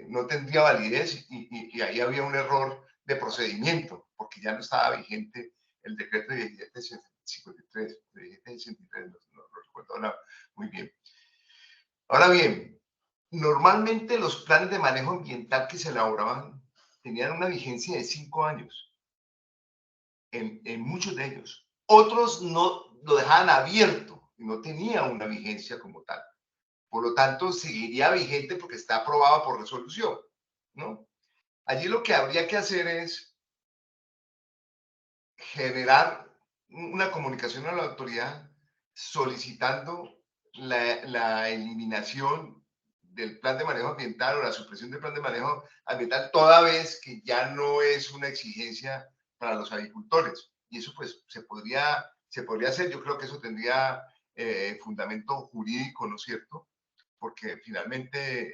no tendría validez y ahí había un error de procedimiento, porque ya no estaba vigente el decreto de 1753, no lo recuerdo ahora muy bien. Ahora bien, normalmente los planes de manejo ambiental que se elaboraban tenían una vigencia de 5 años, en muchos de ellos. Otros no lo dejaban abierto y no tenía una vigencia como tal. Por lo tanto, seguiría vigente porque está aprobado por resolución, ¿no? Allí lo que habría que hacer es generar una comunicación a la autoridad solicitando la eliminación del plan de manejo ambiental o la supresión del plan de manejo ambiental, toda vez que ya no es una exigencia para los agricultores. Y eso pues se podría hacer. Yo creo que eso tendría fundamento jurídico, ¿no es cierto? Porque finalmente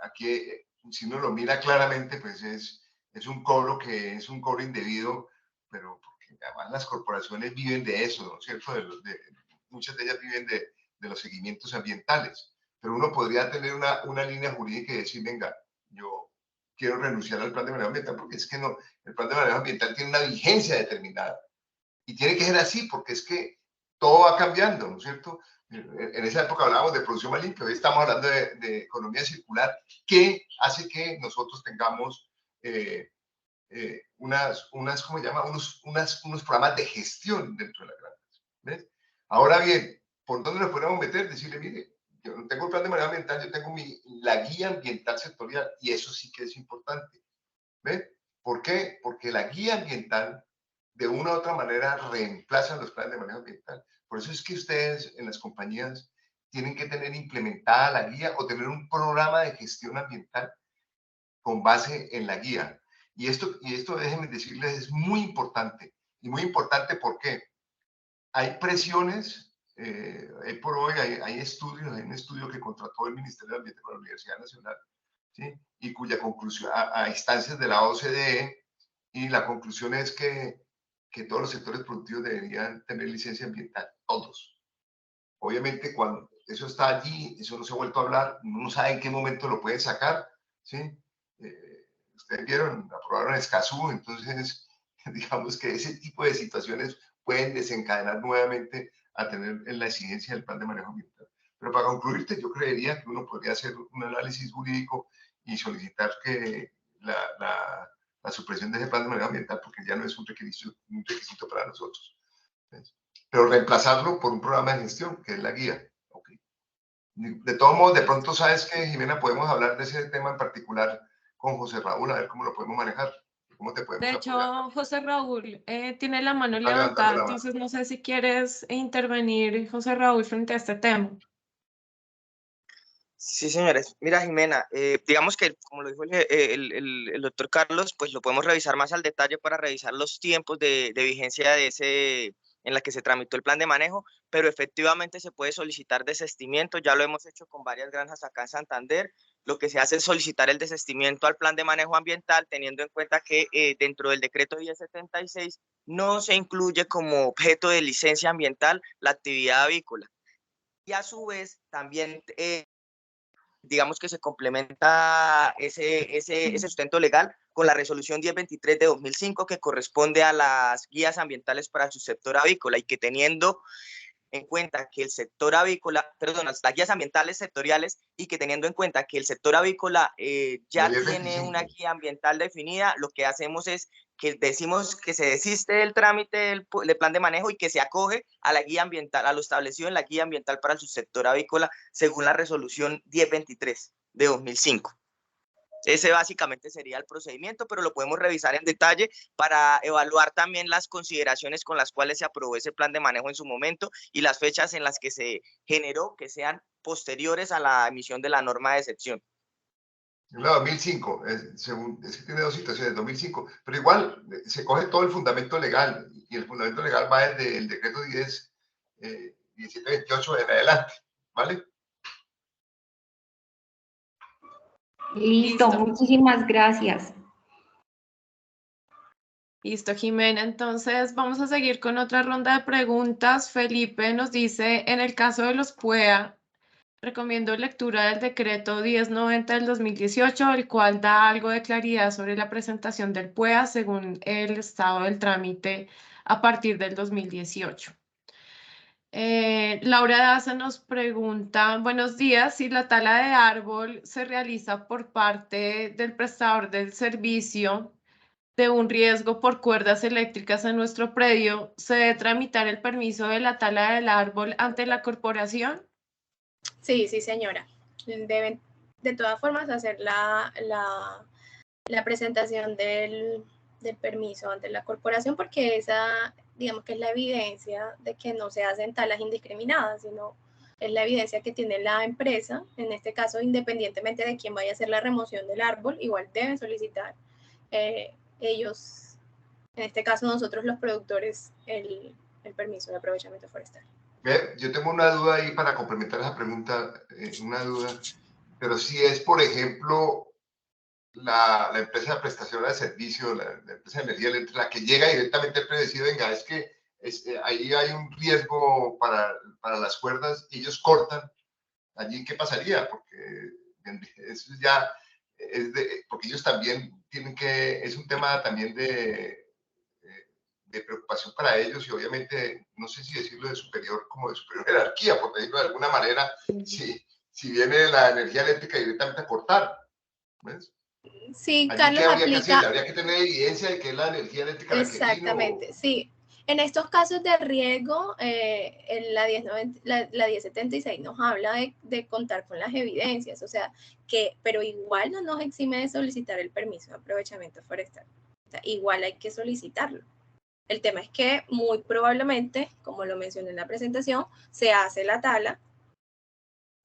aquí, si uno lo mira claramente, pues es un cobro que es un cobro indebido, pero porque además las corporaciones viven de eso, ¿no es cierto? Muchas de ellas viven de los seguimientos ambientales, pero uno podría tener una línea jurídica y decir, venga, yo quiero renunciar al plan de manejo ambiental, porque es que no, el plan de manejo ambiental tiene una vigencia determinada y tiene que ser así, porque es que todo va cambiando, ¿no es cierto? En esa época hablábamos de producción más limpia, hoy estamos hablando de economía circular, que hace que nosotros tengamos ¿cómo se llama? Unos programas de gestión dentro de la granja. ¿Ves? Ahora bien, ¿por dónde nos podemos meter? Decirle, mire, yo no tengo el plan de manejo ambiental, yo tengo la guía ambiental sectorial, y eso sí que es importante. ¿Ves? ¿Por qué? Porque la guía ambiental, de una u otra manera, reemplaza los planes de manejo ambiental. Por eso es que ustedes en las compañías tienen que tener implementada la guía o tener un programa de gestión ambiental con base en la guía. Y esto déjenme decirles, es muy importante. Y muy importante porque hay presiones, hoy por hoy hay estudios, hay un estudio que contrató el Ministerio de Ambiente con la Universidad Nacional, ¿sí? Y cuya conclusión, a instancias de la OCDE, y la conclusión es que todos los sectores productivos deberían tener licencia ambiental, todos. Obviamente, cuando eso está allí, eso no se ha vuelto a hablar, no sabe en qué momento lo pueden sacar, ¿sí? Ustedes vieron, aprobaron Escazú, entonces, digamos que ese tipo de situaciones pueden desencadenar nuevamente a tener la exigencia del plan de manejo ambiental. Pero para concluirte, yo creería que uno podría hacer un análisis jurídico y solicitar que la supresión de ese plan de manejo ambiental, porque ya no es un requisito para nosotros. ¿Ves? Pero reemplazarlo por un programa de gestión, que es la guía. Okay. De todos modos, de pronto, ¿sabes qué, Jimena? Podemos hablar de ese tema en particular con José Raúl, a ver cómo lo podemos manejar, cómo te podemos De apoyar. hecho, José Raúl tiene la mano Está levantada, levantando la mano. entonces no sé si quieres intervenir, José Raúl, frente a este tema. Sí, señores. Mira, Jimena, digamos que, como lo dijo el doctor Carlos, pues lo podemos revisar más al detalle para revisar los tiempos de vigencia en la que se tramitó el plan de manejo, pero efectivamente se puede solicitar desistimiento. Ya lo hemos hecho con varias granjas acá en Santander. Lo que se hace es solicitar el desistimiento al plan de manejo ambiental, teniendo en cuenta que dentro del decreto 1076 no se incluye como objeto de licencia ambiental la actividad avícola. Y a su vez, también digamos que se complementa ese sustento legal con la resolución 1023 de 2005 que corresponde a las guías ambientales para el subsector avícola, y que teniendo en cuenta que el sector avícola, perdón, las guías ambientales sectoriales, y que teniendo en cuenta que el sector avícola ya tiene una guía ambiental definida, lo que hacemos es que decimos que se desiste del trámite del plan de manejo y que se acoge a la guía ambiental, a lo establecido en la guía ambiental para el subsector avícola, según la resolución 1023 de 2005. Ese básicamente sería el procedimiento, pero lo podemos revisar en detalle para evaluar también las consideraciones con las cuales se aprobó ese plan de manejo en su momento y las fechas en las que se generó, que sean posteriores a la emisión de la norma de excepción. No, 2005, es que tiene dos situaciones, 2005, pero igual se coge todo el fundamento legal, y el fundamento legal va desde el decreto 1728 en adelante, ¿vale? Listo, muchísimas gracias. Listo, Jimena. Entonces vamos a seguir con otra ronda de preguntas. Felipe nos dice, en el caso de los PUEA, recomiendo lectura del decreto 1090 del 2018, el cual da algo de claridad sobre la presentación del PUEA según el estado del trámite a partir del 2018. Laura Daza nos pregunta, buenos días, si la tala de árbol se realiza por parte del prestador del servicio de un riesgo por cuerdas eléctricas en nuestro predio, ¿se debe tramitar el permiso de la tala del árbol ante la corporación? Sí, sí, señora. Deben de todas formas hacer la presentación del permiso ante la corporación, porque esa, digamos que es la evidencia de que no se hacen talas indiscriminadas, sino es la evidencia que tiene la empresa. En este caso, independientemente de quién vaya a hacer la remoción del árbol, igual deben solicitar ellos, en este caso nosotros los productores, el permiso de aprovechamiento forestal. Yo tengo una duda ahí para complementar esa pregunta, una duda, pero si es, por ejemplo, la empresa prestadora de servicio, la empresa de energía eléctrica, la que llega directamente al predio y dice, venga, es que ahí hay un riesgo para las cuerdas, y ellos cortan, allí ¿qué pasaría? Porque eso ya porque ellos también tienen que, es un tema también de preocupación para ellos, y obviamente, no sé si decirlo de superior, como de superior jerarquía, por decirlo de alguna manera, si viene la energía eléctrica directamente a cortar, ¿ves? Sí, Allí, Carlos, ¿qué habría aplica... que hacer? Habría que tener evidencia de que es la energía eléctrica la que vino. Exactamente, sí. En estos casos de riesgo, la 1076 nos habla de contar con las evidencias, o sea, pero igual no nos exime de solicitar el permiso de aprovechamiento forestal. O sea, igual hay que solicitarlo. El tema es que muy probablemente, como lo mencioné en la presentación, se hace la tala,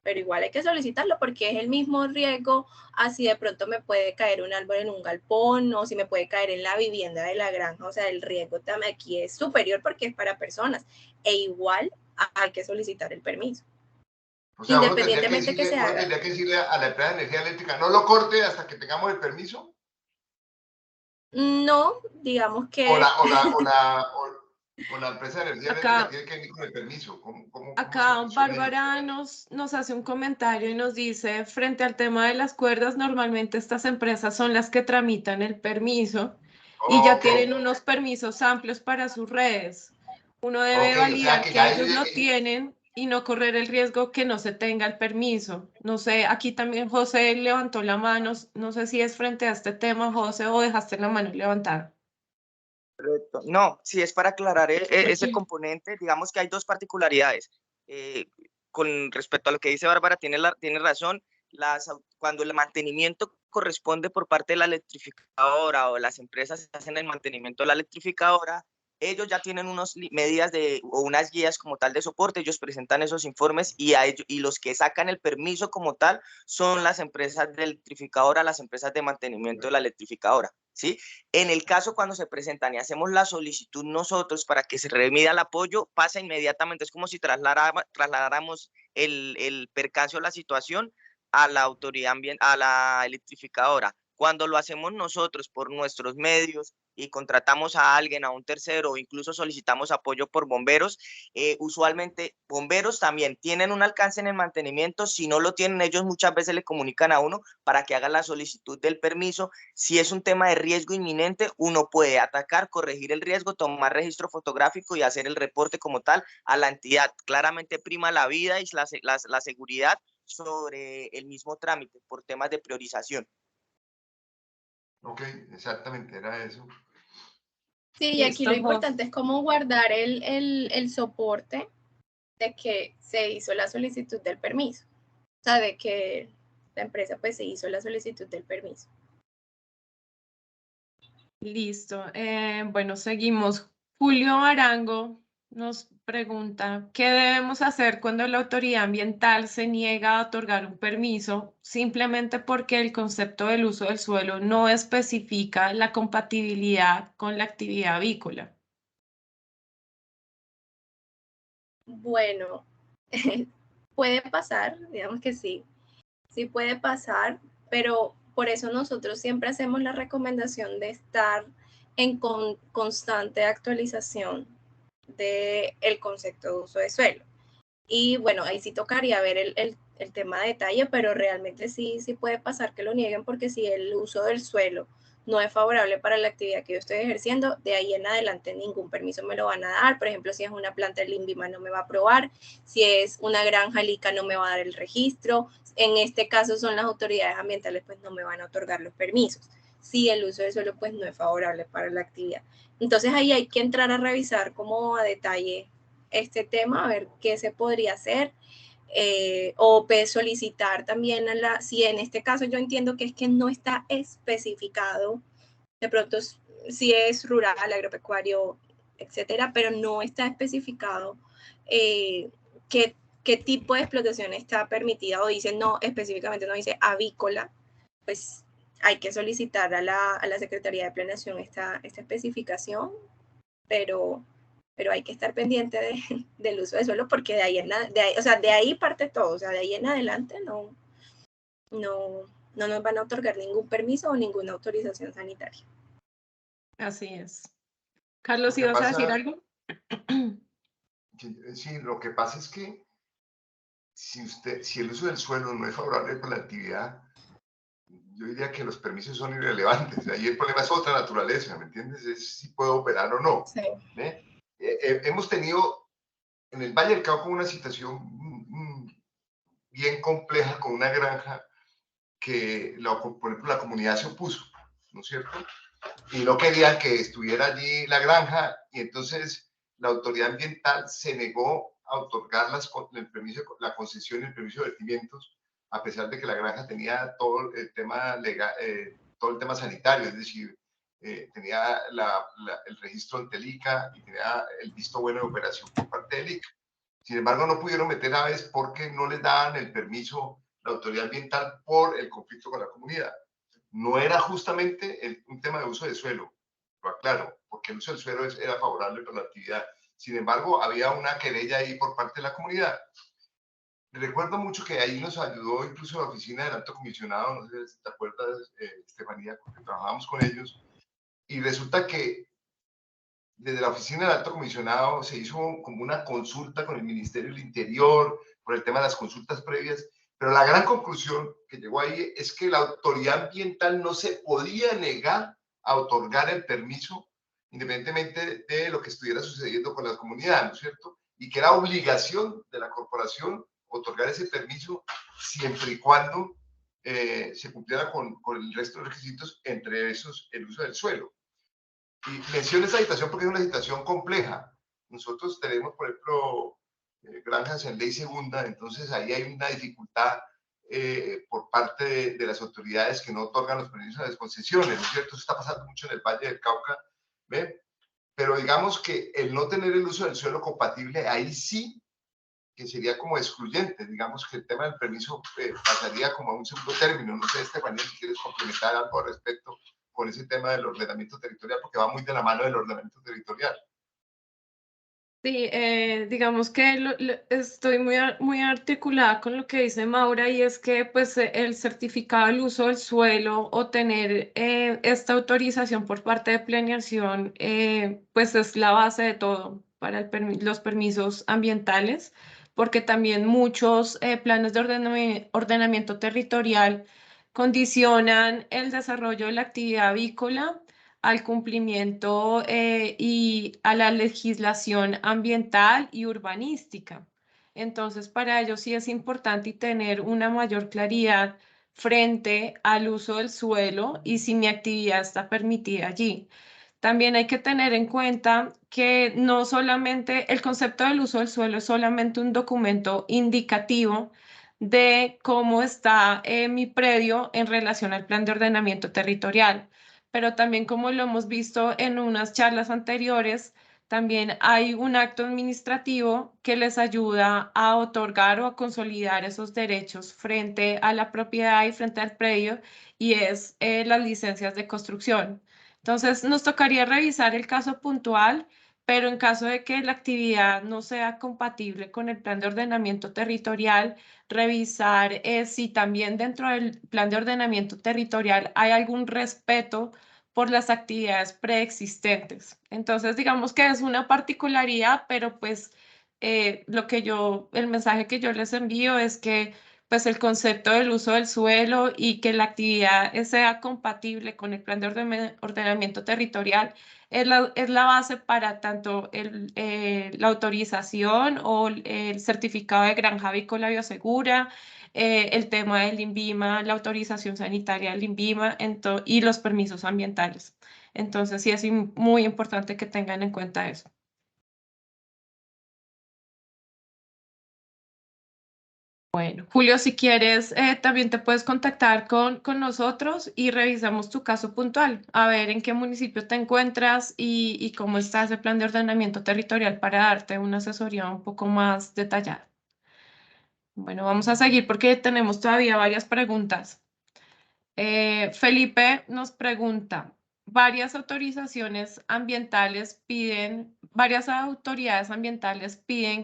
pero igual hay que solicitarlo porque es el mismo riesgo, así de pronto me puede caer un árbol en un galpón o si me puede caer en la vivienda de la granja, o sea, el riesgo también aquí es superior porque es para personas e igual hay que solicitar el permiso. O sea, independientemente que se haga. uno tendría que decirle a la empresa de energía eléctrica, no lo corte hasta que tengamos el permiso. No, digamos que... O la empresa de energía eléctrica tiene que venir con el permiso. Acá Bárbara nos hace un comentario y nos dice, frente al tema de las cuerdas, normalmente estas empresas son las que tramitan el permiso y ya tienen unos permisos amplios para sus redes. Uno debe validar que ellos lo tienen y no correr el riesgo que no se tenga el permiso. No sé, aquí también José levantó la mano, no sé si es frente a este tema, José, o dejaste la mano levantada. Correcto. No, si es para aclarar ese componente, digamos que hay dos particularidades. Con respecto a lo que dice Bárbara, tiene razón, cuando el mantenimiento corresponde por parte de la electrificadora o las empresas que hacen el mantenimiento de la electrificadora, ellos ya tienen unas medidas o unas guías como tal de soporte, ellos presentan esos informes y los que sacan el permiso como tal son las empresas de electrificadora, las empresas de mantenimiento de la electrificadora, ¿sí? En el caso cuando se presentan y hacemos la solicitud nosotros para que se remida el apoyo, pasa inmediatamente, es como si trasladáramos el percance o la situación a la autoridad a la electrificadora. Cuando lo hacemos nosotros por nuestros medios y contratamos a alguien, a un tercero, o incluso solicitamos apoyo por bomberos, usualmente bomberos también tienen un alcance en el mantenimiento. Si no lo tienen, ellos muchas veces le comunican a uno para que haga la solicitud del permiso. Si es un tema de riesgo inminente, uno puede atacar, corregir el riesgo, tomar registro fotográfico y hacer el reporte como tal a la entidad. Claramente prima la vida y la seguridad sobre el mismo trámite por temas de priorización. Ok, exactamente, era eso. Sí, y aquí lo importante es cómo guardar el soporte de que se hizo la solicitud del permiso. O sea, de que la empresa pues se hizo la solicitud del permiso. Listo. Bueno, seguimos. Julio Arango nos pregunta, ¿qué debemos hacer cuando la autoridad ambiental se niega a otorgar un permiso simplemente porque el concepto del uso del suelo no especifica la compatibilidad con la actividad avícola? Bueno, puede pasar, digamos que sí puede pasar, pero por eso nosotros siempre hacemos la recomendación de estar en constante actualización del concepto de uso de suelo. Y bueno, ahí sí tocaría ver el tema de detalle, pero realmente sí puede pasar que lo nieguen porque si el uso del suelo no es favorable para la actividad que yo estoy ejerciendo, de ahí en adelante ningún permiso me lo van a dar. Por ejemplo, si es una planta de Linbima no me va a aprobar, si es una granja LICA no me va a dar el registro, en este caso son las autoridades ambientales, pues no me van a otorgar los permisos, si el uso del suelo pues no es favorable para la actividad. Entonces ahí hay que entrar a revisar como a detalle este tema, a ver qué se podría hacer. O solicitar también si en este caso yo entiendo que es que no está especificado, de pronto si es rural, agropecuario, etcétera, pero no está especificado qué tipo de explotación está permitida o dice no, específicamente no dice avícola, pues hay que solicitar a la Secretaría de Planeación esta especificación, pero hay que estar pendiente del uso de suelo porque de ahí parte todo, o sea, de ahí en adelante no nos van a otorgar ningún permiso o ninguna autorización sanitaria. Así es. Carlos, ¿ibas a decir algo? Sí, lo que pasa es que si el uso del suelo no es favorable para la actividad, yo diría que los permisos son irrelevantes. Ahí el problema es otra naturaleza, ¿me entiendes? Es si puedo operar o no. Sí. Hemos tenido en el Valle del Cauca una situación bien compleja con una granja que, por ejemplo, la comunidad se opuso, ¿no es cierto? Y no querían que estuviera allí la granja y entonces la autoridad ambiental se negó a otorgar la concesión y el permiso de vertimientos, a pesar de que la granja tenía todo el tema legal, todo el tema sanitario, es decir, tenía el registro ante el ICA y tenía el visto bueno de operación por parte del ICA. Sin embargo, no pudieron meter aves porque no les daban el permiso la autoridad ambiental por el conflicto con la comunidad. No era justamente un tema de uso de suelo, lo aclaro, porque el uso del suelo era favorable para la actividad. Sin embargo, había una querella ahí por parte de la comunidad. Recuerdo mucho que ahí nos ayudó incluso la oficina del alto comisionado, no sé si te acuerdas, Estefanía, porque trabajábamos con ellos, y resulta que desde la oficina del alto comisionado se hizo como una consulta con el Ministerio del Interior por el tema de las consultas previas, pero la gran conclusión que llegó ahí es que la autoridad ambiental no se podía negar a otorgar el permiso independientemente de lo que estuviera sucediendo con la comunidad, ¿no es cierto? Y que era obligación de la corporación otorgar ese permiso siempre y cuando se cumpliera con el resto de los requisitos, entre esos el uso del suelo. Y menciono esta situación porque es una situación compleja. Nosotros tenemos, por ejemplo, granjas en ley segunda, entonces ahí hay una dificultad por parte de las autoridades que no otorgan los permisos a las concesiones, ¿no es cierto? Eso está pasando mucho en el Valle del Cauca, ¿ven? Pero digamos que el no tener el uso del suelo compatible, ahí sí que sería como excluyente. Digamos que el tema del permiso pasaría como a un segundo término. No sé, Estefanía, si quieres complementar algo al respecto con ese tema del ordenamiento territorial, porque va muy de la mano del ordenamiento territorial. Sí, digamos que estoy muy articulada con lo que dice Maura, y es que pues el certificado del uso del suelo o tener esta autorización por parte de planeación pues es la base de todo para los permisos ambientales, porque también muchos planes de ordenamiento territorial condicionan el desarrollo de la actividad avícola al cumplimiento y a la legislación ambiental y urbanística. Entonces, para ello sí es importante tener una mayor claridad frente al uso del suelo y si mi actividad está permitida allí. También hay que tener en cuenta que no solamente el concepto del uso del suelo es solamente un documento indicativo de cómo está mi predio en relación al plan de ordenamiento territorial, pero también, como lo hemos visto en unas charlas anteriores, también hay un acto administrativo que les ayuda a otorgar o a consolidar esos derechos frente a la propiedad y frente al predio, y es las licencias de construcción. Entonces, nos tocaría revisar el caso puntual, pero en caso de que la actividad no sea compatible con el plan de ordenamiento territorial, revisar si también dentro del plan de ordenamiento territorial hay algún respeto por las actividades preexistentes. Entonces, digamos que es una particularidad, pero pues el mensaje que yo les envío es que pues el concepto del uso del suelo y que la actividad sea compatible con el plan de ordenamiento territorial es la base para tanto la autorización o el certificado de granja avícola biosegura, el tema del INVIMA, la autorización sanitaria del INVIMA y los permisos ambientales. Entonces sí es muy importante que tengan en cuenta eso. Bueno, Julio, si quieres, también te puedes contactar con nosotros y revisamos tu caso puntual, a ver en qué municipio te encuentras y cómo está ese plan de ordenamiento territorial para darte una asesoría un poco más detallada. Bueno, vamos a seguir porque tenemos todavía varias preguntas. Felipe nos pregunta, varias autoridades ambientales piden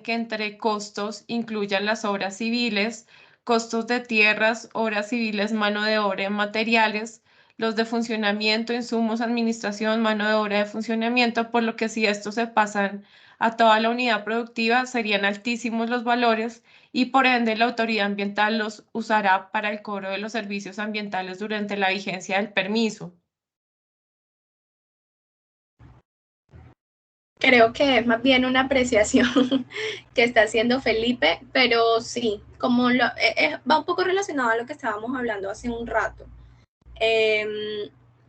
que entre costos incluyan las obras civiles, costos de tierras, obras civiles, mano de obra y materiales, los de funcionamiento, insumos, administración, mano de obra de funcionamiento, por lo que si estos se pasan a toda la unidad productiva serían altísimos los valores y por ende la autoridad ambiental los usará para el cobro de los servicios ambientales durante la vigencia del permiso. Creo que es más bien una apreciación que está haciendo Felipe, pero sí, como va un poco relacionado a lo que estábamos hablando hace un rato.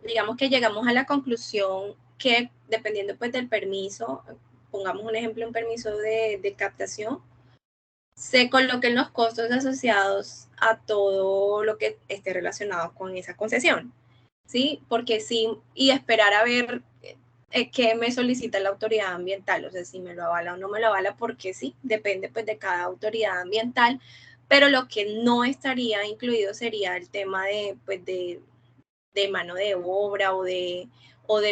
Digamos que llegamos a la conclusión que dependiendo pues del permiso, pongamos un ejemplo, un permiso de captación, se coloquen los costos asociados a todo lo que esté relacionado con esa concesión, ¿sí? Porque sí, y esperar a ver qué me solicita la autoridad ambiental, o sea, si me lo avala o no me lo avala, porque sí, depende pues de cada autoridad ambiental, pero lo que no estaría incluido sería el tema de, pues, de mano de obra o de,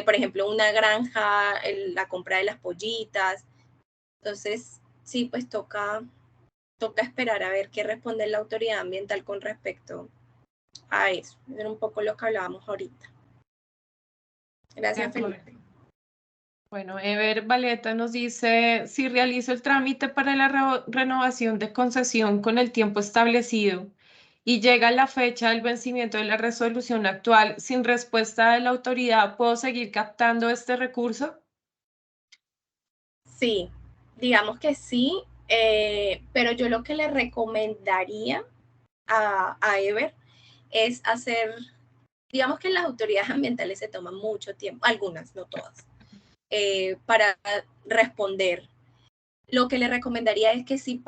por ejemplo, una granja, la compra de las pollitas. Entonces, sí, pues toca esperar a ver qué responde la autoridad ambiental con respecto a eso. Era un poco lo que hablábamos ahorita. Gracias, Felipe. Bueno, Ever Valeta nos dice, si realizo el trámite para la renovación de concesión con el tiempo establecido y llega la fecha del vencimiento de la resolución actual sin respuesta de la autoridad, ¿puedo seguir captando este recurso? Sí, digamos que sí, pero yo lo que le recomendaría a Ever es hacer, digamos que las autoridades ambientales se toman mucho tiempo, algunas, no todas, para responder. Lo que le recomendaría es que si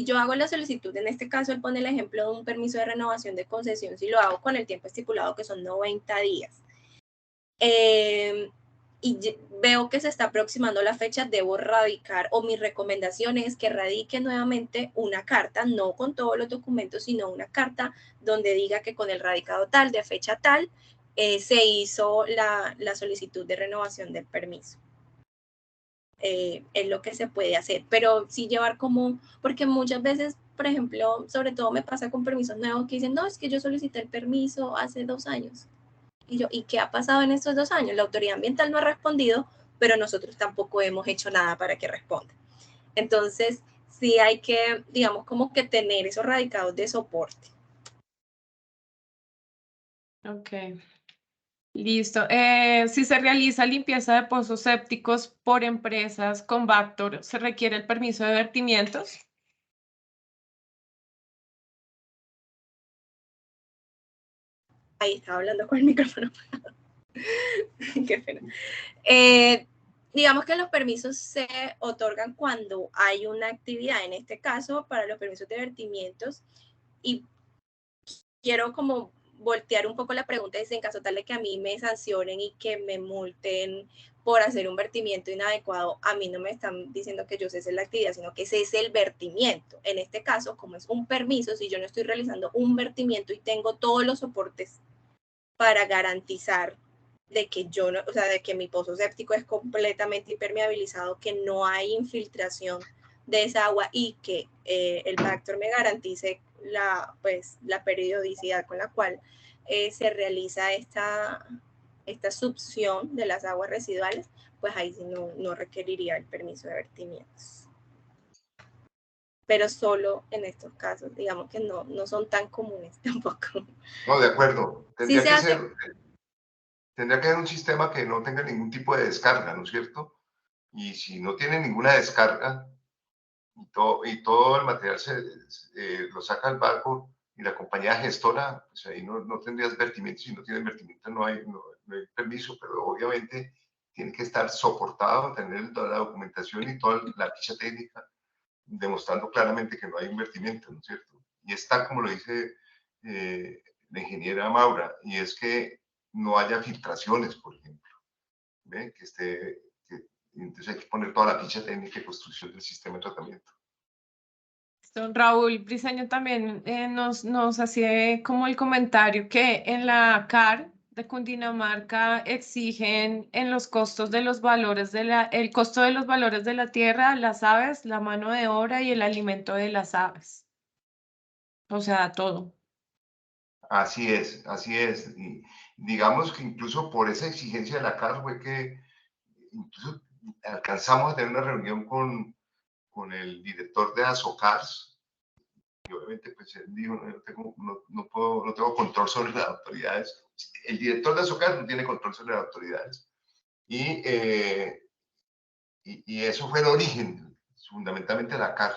yo hago la solicitud, en este caso él pone el ejemplo de un permiso de renovación de concesión, si lo hago con el tiempo estipulado que son 90 días, y veo que se está aproximando la fecha, debo radicar, o mi recomendación es que radique nuevamente una carta, no con todos los documentos, sino una carta donde diga que con el radicado tal, de fecha tal, se hizo la solicitud de renovación del permiso. Es lo que se puede hacer, pero sí llevar como, porque muchas veces, por ejemplo, sobre todo me pasa con permisos nuevos que dicen, no, es que yo solicité el permiso hace 2 años. Y yo, ¿y qué ha pasado en estos 2 años? La autoridad ambiental no ha respondido, pero nosotros tampoco hemos hecho nada para que responda. Entonces, sí hay que, digamos, como que tener esos radicados de soporte. Ok. Listo. Si se realiza limpieza de pozos sépticos por empresas con Bactor, ¿se requiere el permiso de vertimientos? Ahí estaba hablando con el micrófono. Qué pena. Digamos que los permisos se otorgan cuando hay una actividad, en este caso para los permisos de vertimientos, y quiero como voltear un poco la pregunta, es en caso tal de que a mí me sancionen y que me multen por hacer un vertimiento inadecuado, a mí no me están diciendo que yo cese la actividad, sino que cese el vertimiento. En este caso, como es un permiso, si yo no estoy realizando un vertimiento y tengo todos los soportes para garantizar de que yo no, o sea, de que mi pozo séptico es completamente impermeabilizado, que no hay infiltración de esa agua y que el Bactor me garantice la periodicidad con la cual se realiza esta succión de las aguas residuales, pues ahí sí no requeriría el permiso de vertimientos. Pero solo en estos casos, digamos que no son tan comunes tampoco. No, de acuerdo. Sí se hace. Tendría que haber un sistema que no tenga ningún tipo de descarga, ¿no es cierto? Y si no tiene ninguna descarga y todo el material lo saca al barco y la compañía gestora, pues ahí no tendrías vertimiento. Si no tienes vertimiento no hay permiso, pero obviamente tiene que estar soportado, tener toda la documentación y toda la ficha técnica, demostrando claramente que no hay un vertimiento, ¿no es cierto? Y está como lo dice la ingeniera Maura, y es que no haya filtraciones, por ejemplo. ¿Ve? Entonces hay que poner toda la ficha técnica y construcción del sistema de tratamiento. Raúl Briceño también nos hacía como el comentario que en la CAR de Cundinamarca exigen en los costos de los valores el costo de los valores de la tierra, las aves, la mano de obra y el alimento de las aves. O sea, todo. Así es, así es. Y digamos que incluso por esa exigencia de la CAR fue que incluso alcanzamos a tener una reunión con el director de Azocars, y obviamente pues él dijo, no tengo control sobre las autoridades. El director de Azocars no tiene control sobre las autoridades. Y eso fue el origen, fundamentalmente la CAR.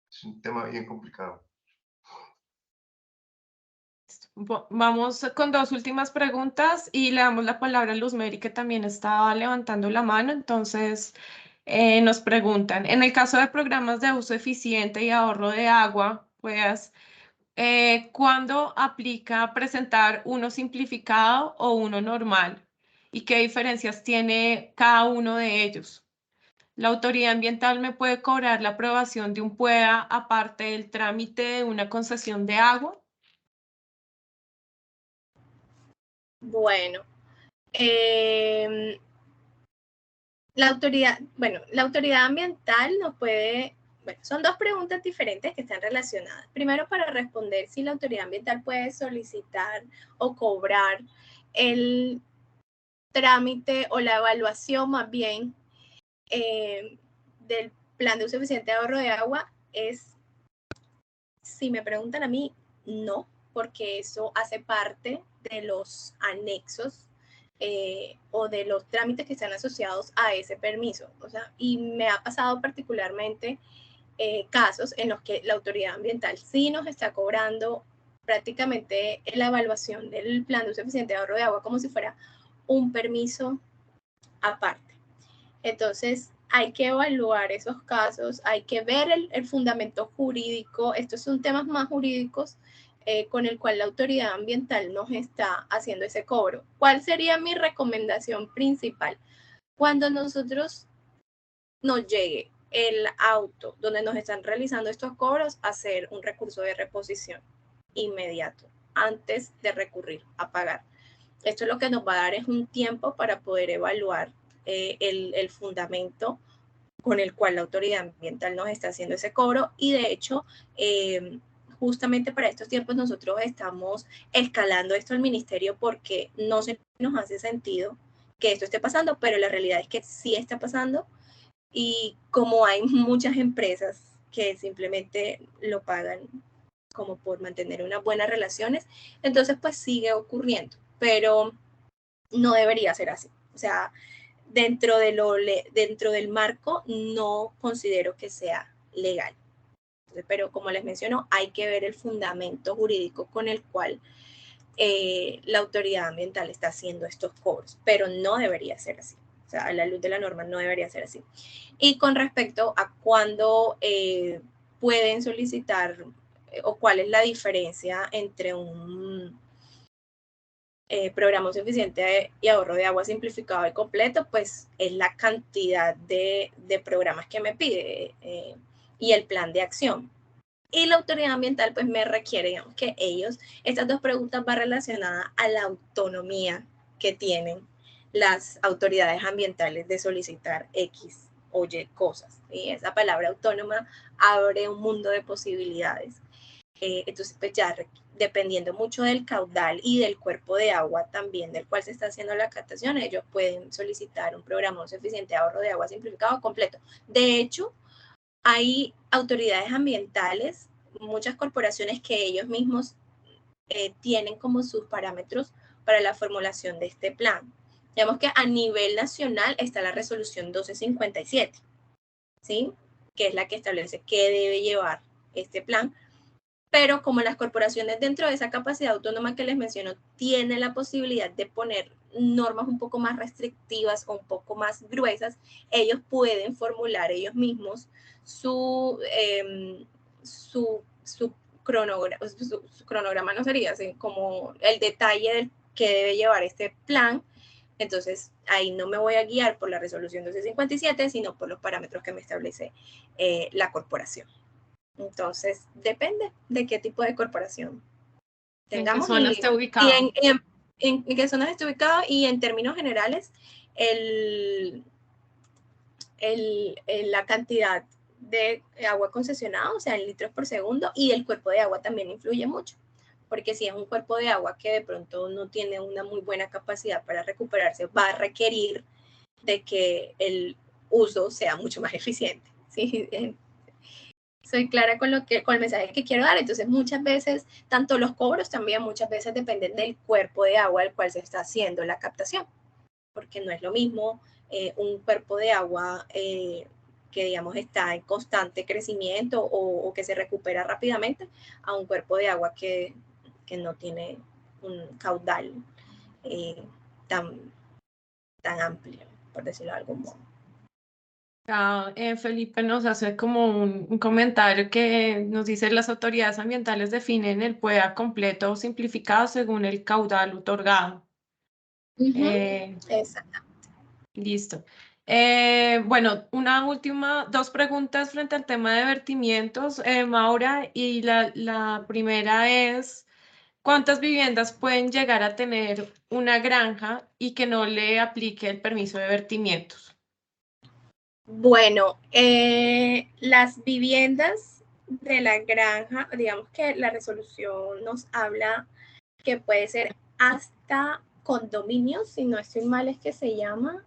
Es un tema bien complicado. Vamos con 2 últimas preguntas y le damos la palabra a Luzmeri, que también estaba levantando la mano. Entonces, Nos preguntan, en el caso de programas de uso eficiente y ahorro de agua, pues, ¿cuándo aplica presentar uno simplificado o uno normal? ¿Y qué diferencias tiene cada uno de ellos? ¿La autoridad ambiental me puede cobrar la aprobación de un PUEA aparte del trámite de una concesión de agua? Bueno, la autoridad ambiental nos puede, bueno, son dos preguntas diferentes que están relacionadas. Primero, para responder si la autoridad ambiental puede solicitar o cobrar el trámite o la evaluación más bien del plan de uso eficiente de ahorro de agua, es, si me preguntan a mí, no, porque eso hace parte de los anexos o de los trámites que están asociados a ese permiso. O sea, y me ha pasado particularmente casos en los que la autoridad ambiental sí nos está cobrando prácticamente la evaluación del plan de uso eficiente de ahorro de agua como si fuera un permiso aparte. Entonces, hay que evaluar esos casos, hay que ver el fundamento jurídico. Estos son temas más jurídicos con el cual la autoridad ambiental nos está haciendo ese cobro. ¿Cuál sería mi recomendación principal? Cuando nosotros nos llegue el auto donde nos están realizando estos cobros, hacer un recurso de reposición inmediato antes de recurrir a pagar. Esto lo que nos va a dar es un tiempo para poder evaluar el fundamento con el cual la autoridad ambiental nos está haciendo ese cobro y de hecho justamente para estos tiempos nosotros estamos escalando esto al ministerio porque no se nos hace sentido que esto esté pasando, pero la realidad es que sí está pasando y como hay muchas empresas que simplemente lo pagan como por mantener unas buenas relaciones, entonces pues sigue ocurriendo, pero no debería ser así. O sea, dentro del marco no considero que sea legal. Pero como les menciono, hay que ver el fundamento jurídico con el cual la autoridad ambiental está haciendo estos cobros, pero no debería ser así. O sea, a la luz de la norma no debería ser así. Y con respecto a cuándo pueden solicitar o cuál es la diferencia entre un programa suficiente y ahorro de agua simplificado y completo, pues es la cantidad de programas que me pide y el plan de acción. Y la autoridad ambiental pues me requiere, digamos, que estas dos preguntas van relacionadas a la autonomía que tienen las autoridades ambientales de solicitar X o Y cosas. Y esa palabra autónoma abre un mundo de posibilidades. Entonces, pues ya dependiendo mucho del caudal y del cuerpo de agua también del cual se está haciendo la captación, ellos pueden solicitar un programa suficiente de ahorro de agua simplificado completo. De hecho, hay autoridades ambientales, muchas corporaciones que ellos mismos tienen como sus parámetros para la formulación de este plan. Digamos que a nivel nacional está la resolución 1257, ¿sí? Que es la que establece qué debe llevar este plan, pero como las corporaciones dentro de esa capacidad autónoma que les menciono tienen la posibilidad de poner normas un poco más restrictivas o un poco más gruesas, ellos pueden formular ellos mismos su cronograma, no sería así, como el detalle del que debe llevar este plan. Entonces, ahí no me voy a guiar por la resolución 1257, sino por los parámetros que me establece la corporación. Entonces, depende de qué tipo de corporación tengamos. ¿En qué zona está ubicado? En qué zona está ubicado y en términos generales, la cantidad de agua concesionada, o sea, en litros por segundo, y el cuerpo de agua también influye mucho, porque si es un cuerpo de agua que de pronto no tiene una muy buena capacidad para recuperarse, va a requerir de que el uso sea mucho más eficiente, ¿sí? Soy clara con el mensaje que quiero dar. Entonces, muchas veces, tanto los cobros también muchas veces dependen del cuerpo de agua al cual se está haciendo la captación, porque no es lo mismo un cuerpo de agua que, digamos, está en constante crecimiento o que se recupera rápidamente a un cuerpo de agua que no tiene un caudal tan amplio, por decirlo de algún modo. Felipe nos hace como un comentario que nos dice: las autoridades ambientales definen el PUEA completo o simplificado según el caudal otorgado. Exacto. Listo. Bueno, dos preguntas frente al tema de vertimientos, Maura, y la primera es: ¿cuántas viviendas pueden llegar a tener una granja y que no le aplique el permiso de vertimientos? Bueno, las viviendas de la granja, digamos que la resolución nos habla que puede ser hasta condominios, si no estoy mal es que se llama,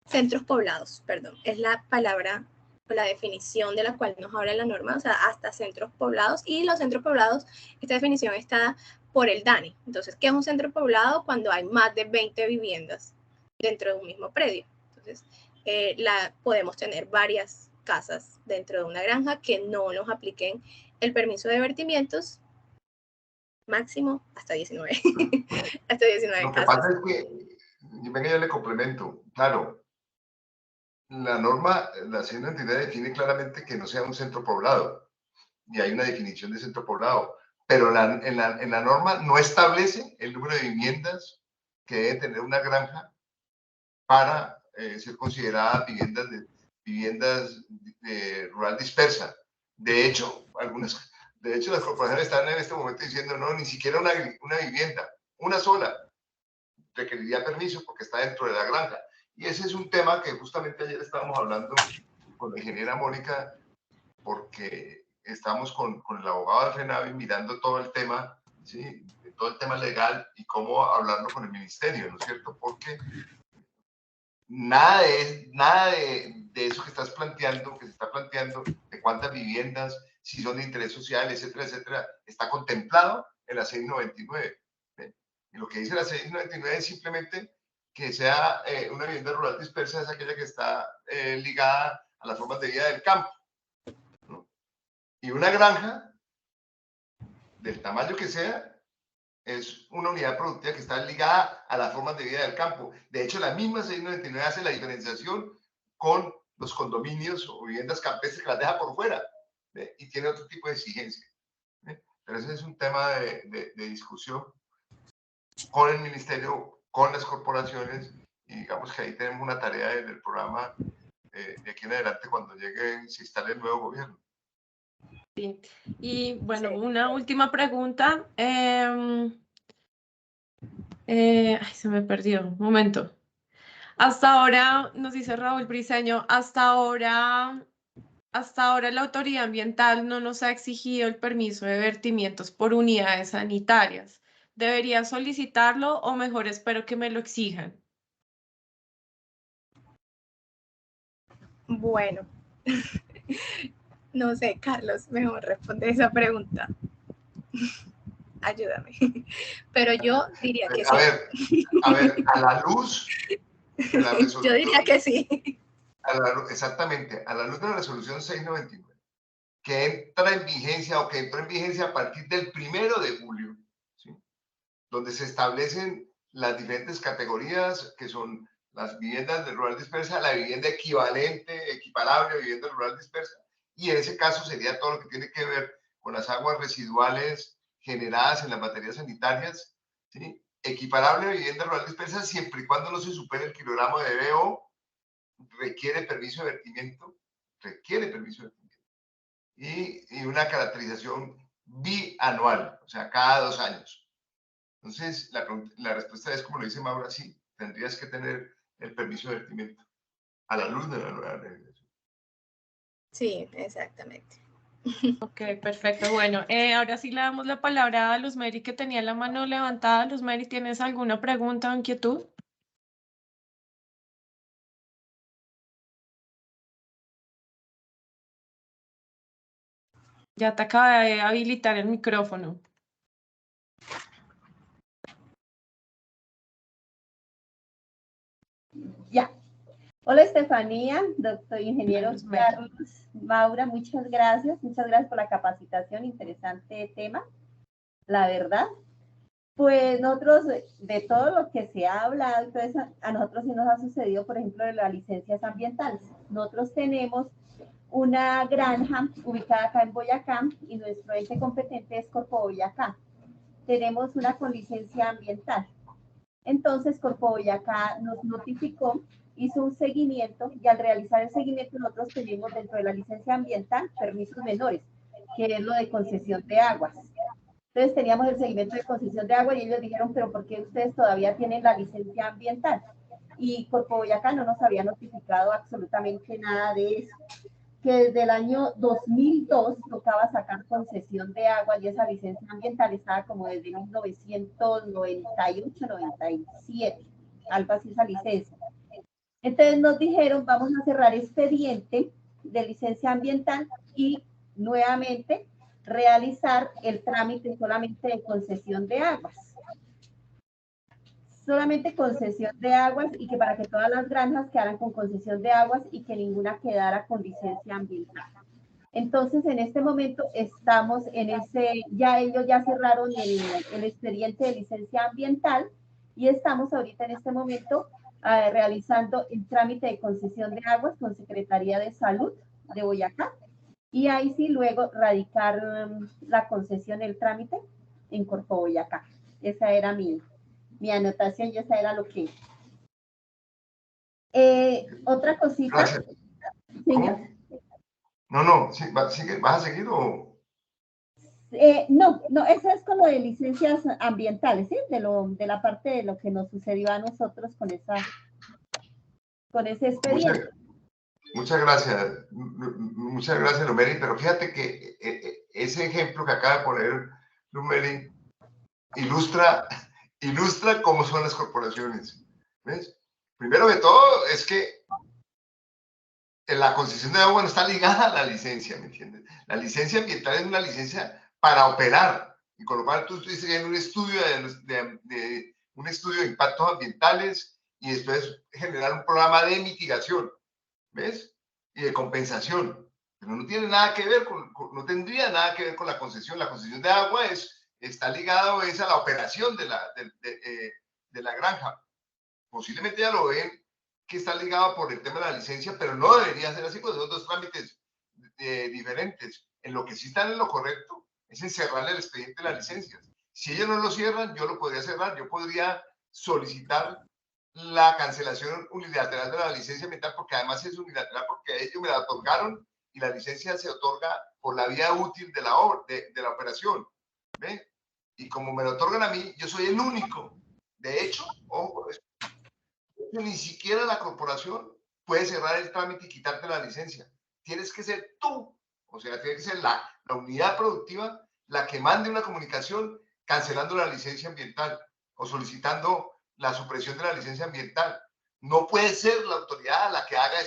centros poblados, perdón, es la palabra o la definición de la cual nos habla la norma, o sea, hasta centros poblados, y los centros poblados, esta definición está por el DANE. Entonces, ¿qué es un centro poblado? Cuando hay más de 20 viviendas dentro de un mismo predio. Entonces, podemos tener varias casas dentro de una granja que no nos apliquen el permiso de vertimientos, máximo hasta 19. Hasta 19 Lo que casas. pasa es que, venga, yo le complemento, claro, la norma, la 699 define claramente que no sea un centro poblado, y hay una definición de centro poblado, pero en la norma no establece el número de viviendas que debe tener una granja para ser considerada viviendas rural dispersa. De hecho, las corporaciones están en este momento diciendo: no, ni siquiera una vivienda, una sola, requeriría permiso porque está dentro de la granja. Y ese es un tema que justamente ayer estábamos hablando con la ingeniera Mónica, porque estamos con el abogado del FENAVI mirando todo el tema, ¿sí? Todo el tema legal y cómo hablarlo con el ministerio, ¿no es cierto? Porque nada de eso que estás planteando, que se está planteando, de cuántas viviendas, si son de interés social, etcétera, etcétera, está contemplado en la 699. Y lo que dice la 699 es simplemente que sea una vivienda rural dispersa, es aquella que está ligada a las formas de vida del campo, ¿no? Y una granja, del tamaño que sea, es una unidad productiva que está ligada a las formas de vida del campo. De hecho, la misma 699 hace la diferenciación con los condominios o viviendas campestres, que las deja por fuera, ¿eh? Y tiene otro tipo de exigencia, ¿eh? Pero ese es un tema de discusión con el ministerio, con las corporaciones, y digamos que ahí tenemos una tarea en el programa de aquí en adelante cuando se instale el nuevo gobierno. Sí. Y bueno, Sí. una última pregunta. Se me perdió, un momento. Hasta ahora, nos dice Raúl Briceño, hasta ahora la autoridad ambiental no nos ha exigido el permiso de vertimientos por unidades sanitarias. ¿Debería solicitarlo o mejor espero que me lo exijan? Bueno, no sé, Carlos, mejor responde esa pregunta. Ayúdame. Pero yo diría que sí. A ver, a la luz de la resolución. Yo diría que sí. Exactamente, a la luz de la resolución 699, que entra en vigencia o que entró en vigencia a partir del 1 de julio, ¿sí? Donde se establecen las diferentes categorías que son las viviendas de rural dispersa, la vivienda equivalente, equiparable a vivienda rural dispersa, y en ese caso sería todo lo que tiene que ver con las aguas residuales generadas en las materias sanitarias, ¿sí? Equiparable a vivienda rural dispersa siempre y cuando no se supere el kilogramo de BO, requiere permiso de vertimiento, y una caracterización bianual, o sea, cada 2 años. Entonces, la respuesta es, como lo dice Maura, sí, tendrías que tener el permiso de vertimiento a la luz de la nueva legislación. Sí, exactamente. Ok, perfecto. Bueno, ahora sí le damos la palabra a Luzmeri, que tenía la mano levantada. Luzmeri, ¿tienes alguna pregunta o inquietud? Ya te acaba de habilitar el micrófono. Ya. Hola Estefanía, doctor ingeniero Carlos, Maura, muchas gracias por la capacitación, interesante tema, la verdad. Pues nosotros, de todo lo que se ha hablado, entonces a nosotros sí nos ha sucedido, por ejemplo, de las licencias ambientales. Nosotros tenemos una granja ubicada acá en Boyacá y nuestro ente competente es Corpo Boyacá. Tenemos una con licencia ambiental. Entonces Corpo Boyacá nos notificó, hizo un seguimiento y al realizar el seguimiento nosotros tenemos dentro de la licencia ambiental permisos menores, que es lo de concesión de aguas. Entonces teníamos el seguimiento de concesión de agua y ellos dijeron, pero ¿por qué ustedes todavía tienen la licencia ambiental? Y Corpo Boyacá no nos había notificado absolutamente nada de eso. Que desde el año 2002 tocaba sacar concesión de agua y esa licencia ambiental estaba como desde 1998, 97, algo así esa licencia. Entonces nos dijeron, vamos a cerrar expediente de licencia ambiental y nuevamente realizar el trámite solamente de concesión de aguas. Solamente concesión de aguas y que para que todas las granjas quedaran con concesión de aguas y que ninguna quedara con licencia ambiental. Entonces, en este momento estamos en ese, ya ellos ya cerraron el expediente de licencia ambiental y estamos ahorita en este momento realizando el trámite de concesión de aguas con Secretaría de Salud de Boyacá. Y ahí sí, luego radicar la concesión, el trámite en Corpo Boyacá. Esa era mi anotación y esa era lo que... otra cosita. Gracias. Señor. No, sí, ¿vas a seguir o...? No, eso es como de licencias ambientales, ¿sí? De la parte de lo que nos sucedió a nosotros con ese expediente. Muchas gracias, Lumeri, pero fíjate que ese ejemplo que acaba de poner Lumeri ilustra cómo son las corporaciones. ¿Ves? Primero de todo es que la concesión de agua no está ligada a la licencia, ¿me entiendes? La licencia ambiental es una licencia para operar, y con lo cual tú dices en un estudio un estudio de impactos ambientales y después generar un programa de mitigación, ¿ves? Y de compensación. Pero no tiene nada que ver no tendría nada que ver con la concesión. La concesión de agua está ligado a la operación de la granja. Posiblemente ya lo ven que está ligado por el tema de la licencia, pero no debería ser así, porque son dos trámites diferentes. En lo que sí están en lo correcto es en cerrar el expediente de las licencias. Si ellos no lo cierran, yo lo podría cerrar. Yo podría solicitar la cancelación unilateral de la licencia ambiental, porque además es unilateral porque ellos me la otorgaron y la licencia se otorga por la vía útil de la operación. ¿Ve? Y como me lo otorgan a mí, yo soy el único. De hecho, ojo, ni siquiera la corporación puede cerrar el trámite y quitarte la licencia. Tienes que ser tú, o sea, tiene que ser la unidad productiva la que mande una comunicación cancelando la licencia ambiental o solicitando la supresión de la licencia ambiental. No puede ser la autoridad la que haga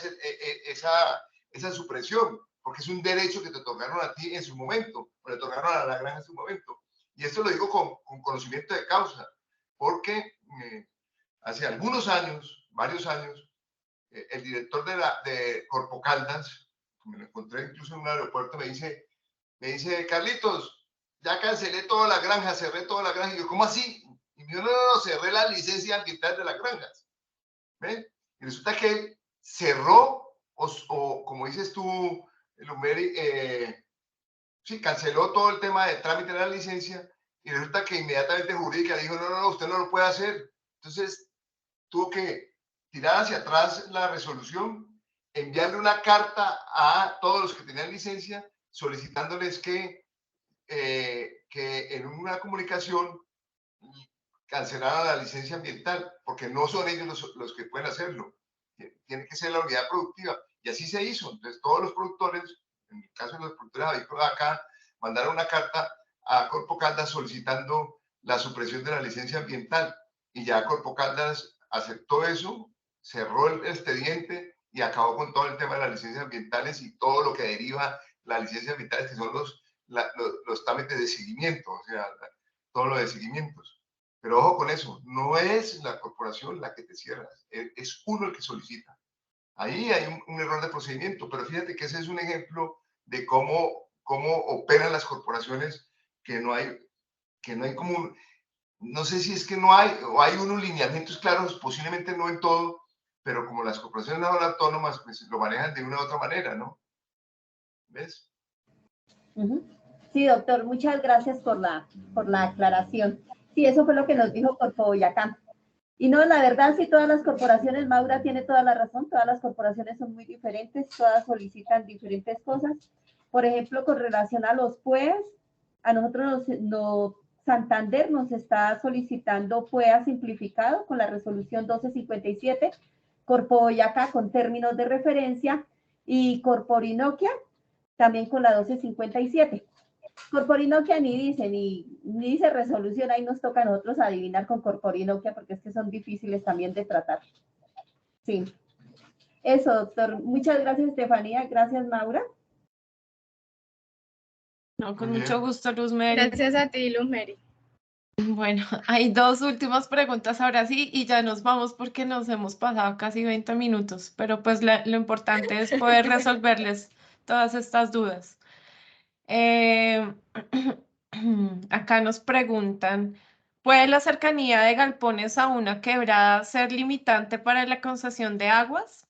esa supresión, porque es un derecho que te otorgaron a ti en su momento, o le otorgaron a la granja en su momento. Y esto lo digo con conocimiento de causa, porque hace algunos años, varios años, el director de Corpo Caldas, me lo encontré incluso en un aeropuerto, me dice, Carlitos, ya cancelé toda la granja, cerré toda la granja. Y yo, ¿cómo así? Y me dijo, no, cerré la licencia ambiental de las granjas. ¿Ven? Y resulta que él cerró, o como dices tú, Lumeri, sí, canceló todo el tema de trámite de la licencia, y resulta que inmediatamente jurídica dijo, no, usted no lo puede hacer. Entonces, tuvo que tirar hacia atrás la resolución, enviarle una carta a todos los que tenían licencia, solicitándoles que en una comunicación cancelaran la licencia ambiental, porque no son ellos los que pueden hacerlo. Tiene que ser la unidad productiva. Y así se hizo. Entonces, todos los productores, en el caso de los productores avícolas acá, mandaron una carta a Corpo Caldas solicitando la supresión de la licencia ambiental. Y ya Corpo Caldas aceptó eso, cerró el expediente y acabó con todo el tema de las licencias ambientales y todo lo que deriva las licencias ambientales, que son los trámites de seguimiento, o sea, todo lo de seguimientos. Pero ojo con eso, no es la corporación la que te cierra, es uno el que solicita. Ahí hay un error de procedimiento, pero fíjate que ese es un ejemplo de cómo operan las corporaciones, que no hay como no sé si es que no hay, o hay unos lineamientos claros, posiblemente no en todo, pero como las corporaciones no son autónomas, pues lo manejan de una u otra manera, ¿no? ¿Ves? Sí, doctor, muchas gracias por la aclaración. Sí, eso fue lo que nos dijo Corpo Boyacá. Y no, la verdad, sí, todas las corporaciones, Maura tiene toda la razón, todas las corporaciones son muy diferentes, todas solicitan diferentes cosas. Por ejemplo, con relación a los PUEs, a nosotros Santander nos está solicitando PUEA simplificado con la resolución 1257, Corpo Boyacá con términos de referencia y Corporinoquia también con la 1257. Corporinoquia ni dice resolución, ahí nos toca a nosotros adivinar con Corporinoquia porque es que son difíciles también de tratar. Sí. Eso, doctor. Muchas gracias, Estefanía. Gracias, Maura. No, con mucho gusto, Luz Mary. Gracias a ti, Luz Mary. Bueno, hay dos últimas preguntas ahora sí y ya nos vamos porque nos hemos pasado casi 20 minutos, pero pues lo importante es poder resolverles todas estas dudas. Acá nos preguntan, ¿puede la cercanía de galpones a una quebrada ser limitante para la concesión de aguas?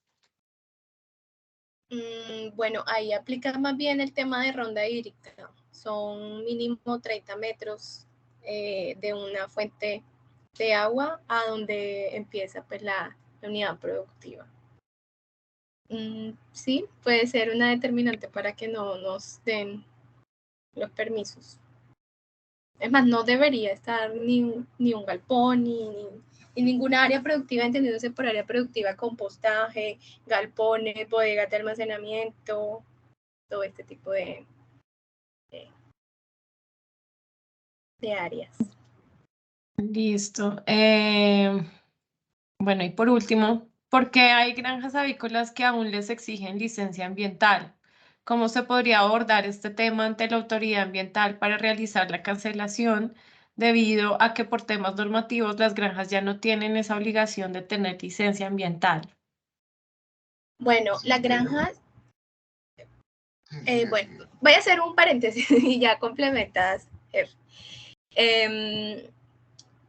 Bueno, ahí aplica más bien el tema de ronda hídrica. Son mínimo 30 metros de una fuente de agua a donde empieza pues la unidad productiva. Sí, puede ser una determinante para que no nos den los permisos. Es más, no debería estar ni un galpón, ni ninguna área productiva, entendiéndose por área productiva, compostaje, galpones, bodegas de almacenamiento, todo este tipo de áreas. Listo. Bueno, y por último, ¿por qué hay granjas avícolas que aún les exigen licencia ambiental? ¿Cómo se podría abordar este tema ante la autoridad ambiental para realizar la cancelación debido a que por temas normativos las granjas ya no tienen esa obligación de tener licencia ambiental? Bueno, las granjas, bueno, voy a hacer un paréntesis y ya complementas,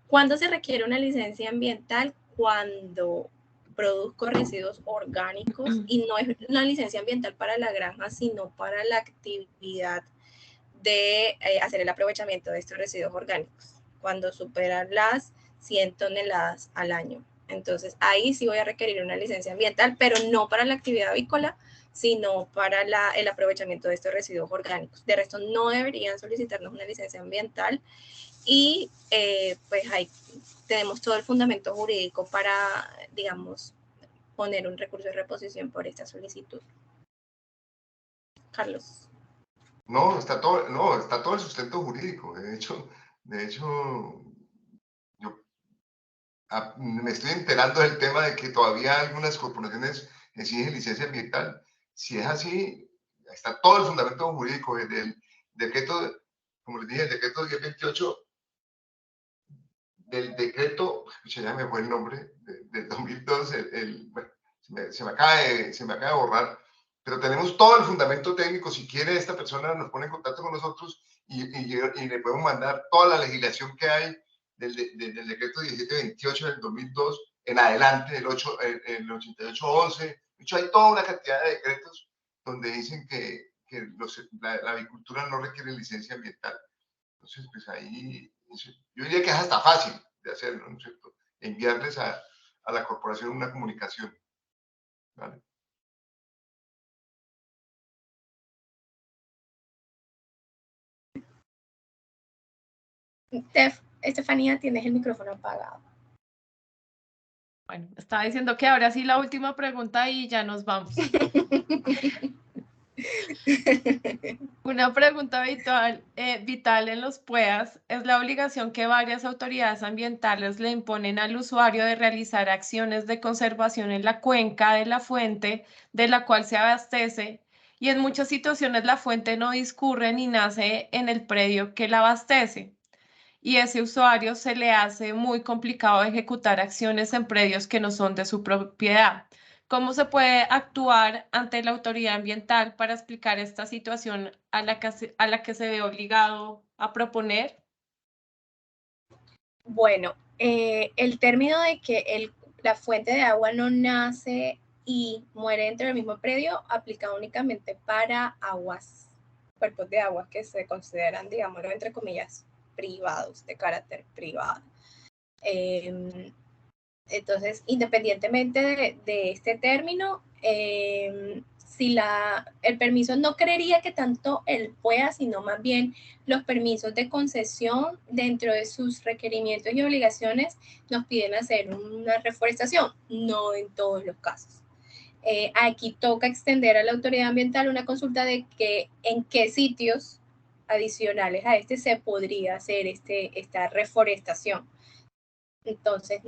¿cuándo se requiere una licencia ambiental? Cuando produzco residuos orgánicos y no es una licencia ambiental para la granja, sino para la actividad de hacer el aprovechamiento de estos residuos orgánicos, cuando superan las 100 toneladas al año. Entonces, ahí sí voy a requerir una licencia ambiental, pero no para la actividad avícola, sino para el aprovechamiento de estos residuos orgánicos. De resto, no deberían solicitarnos una licencia ambiental y pues ahí tenemos todo el fundamento jurídico para, digamos, poner un recurso de reposición por esta solicitud. Carlos. No, está todo el sustento jurídico. De hecho, yo me estoy enterando del tema de que todavía algunas corporaciones exigen licencia ambiental. Si es así, está todo el fundamento jurídico del decreto, como les dije, el decreto 1028, del decreto, ya me fue el nombre, del 2002, bueno, se me acaba de borrar, pero tenemos todo el fundamento técnico. Si quiere, esta persona nos pone en contacto con nosotros y le podemos mandar toda la legislación que hay del decreto 1728 del 2002 en adelante, el 8811. De hecho, hay toda una cantidad de decretos donde dicen que la avicultura no requiere licencia ambiental. Entonces, pues ahí, yo diría que es hasta fácil de hacerlo, ¿no es cierto? Enviarles a la corporación una comunicación. ¿Vale? Estefanía, tienes el micrófono apagado. Bueno, estaba diciendo que ahora sí la última pregunta y ya nos vamos. Una pregunta vital en los PUEAs es la obligación que varias autoridades ambientales le imponen al usuario de realizar acciones de conservación en la cuenca de la fuente de la cual se abastece, y en muchas situaciones la fuente no discurre ni nace en el predio que la abastece, y ese usuario se le hace muy complicado ejecutar acciones en predios que no son de su propiedad. ¿Cómo se puede actuar ante la autoridad ambiental para explicar esta situación a la que se ve obligado a proponer? Bueno, el término de que la fuente de agua no nace y muere dentro del mismo predio aplica únicamente para cuerpos de agua que se consideran, digámoslo, entre comillas, privados, de carácter privado. Entonces, independientemente de este término, si el permiso no creería que tanto él pueda, sino más bien los permisos de concesión dentro de sus requerimientos y obligaciones nos piden hacer una reforestación, no en todos los casos. Aquí toca extender a la autoridad ambiental una consulta de en qué sitios adicionales a este se podría hacer esta reforestación. Entonces,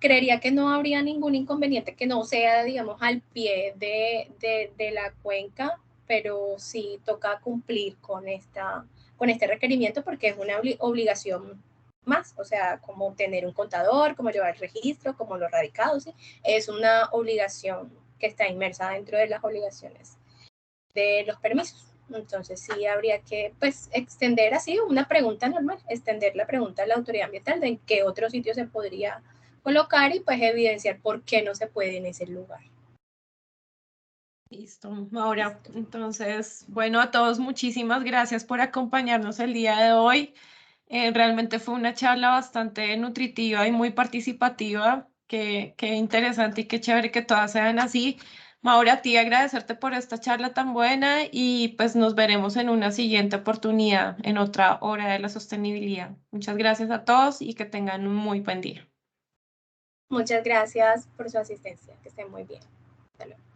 creería que no habría ningún inconveniente que no sea, digamos, al pie de la cuenca, pero sí toca cumplir con este requerimiento porque es una obligación más, o sea, como tener un contador, como llevar el registro, como los radicados, ¿sí? Es una obligación que está inmersa dentro de las obligaciones de los permisos. Entonces sí habría que pues extender así una pregunta normal, extender la pregunta a la autoridad ambiental de en qué otro sitio se podría colocar y pues evidenciar por qué no se puede en ese lugar. Listo, Maura. Entonces, bueno, a todos muchísimas gracias por acompañarnos el día de hoy. Realmente fue una charla bastante nutritiva y muy participativa. Qué interesante y qué chévere que todas sean así. Maura, a ti agradecerte por esta charla tan buena y pues nos veremos en una siguiente oportunidad, en otra hora de la sostenibilidad. Muchas gracias a todos y que tengan un muy buen día. Muchas gracias por su asistencia, que estén muy bien. Hasta luego.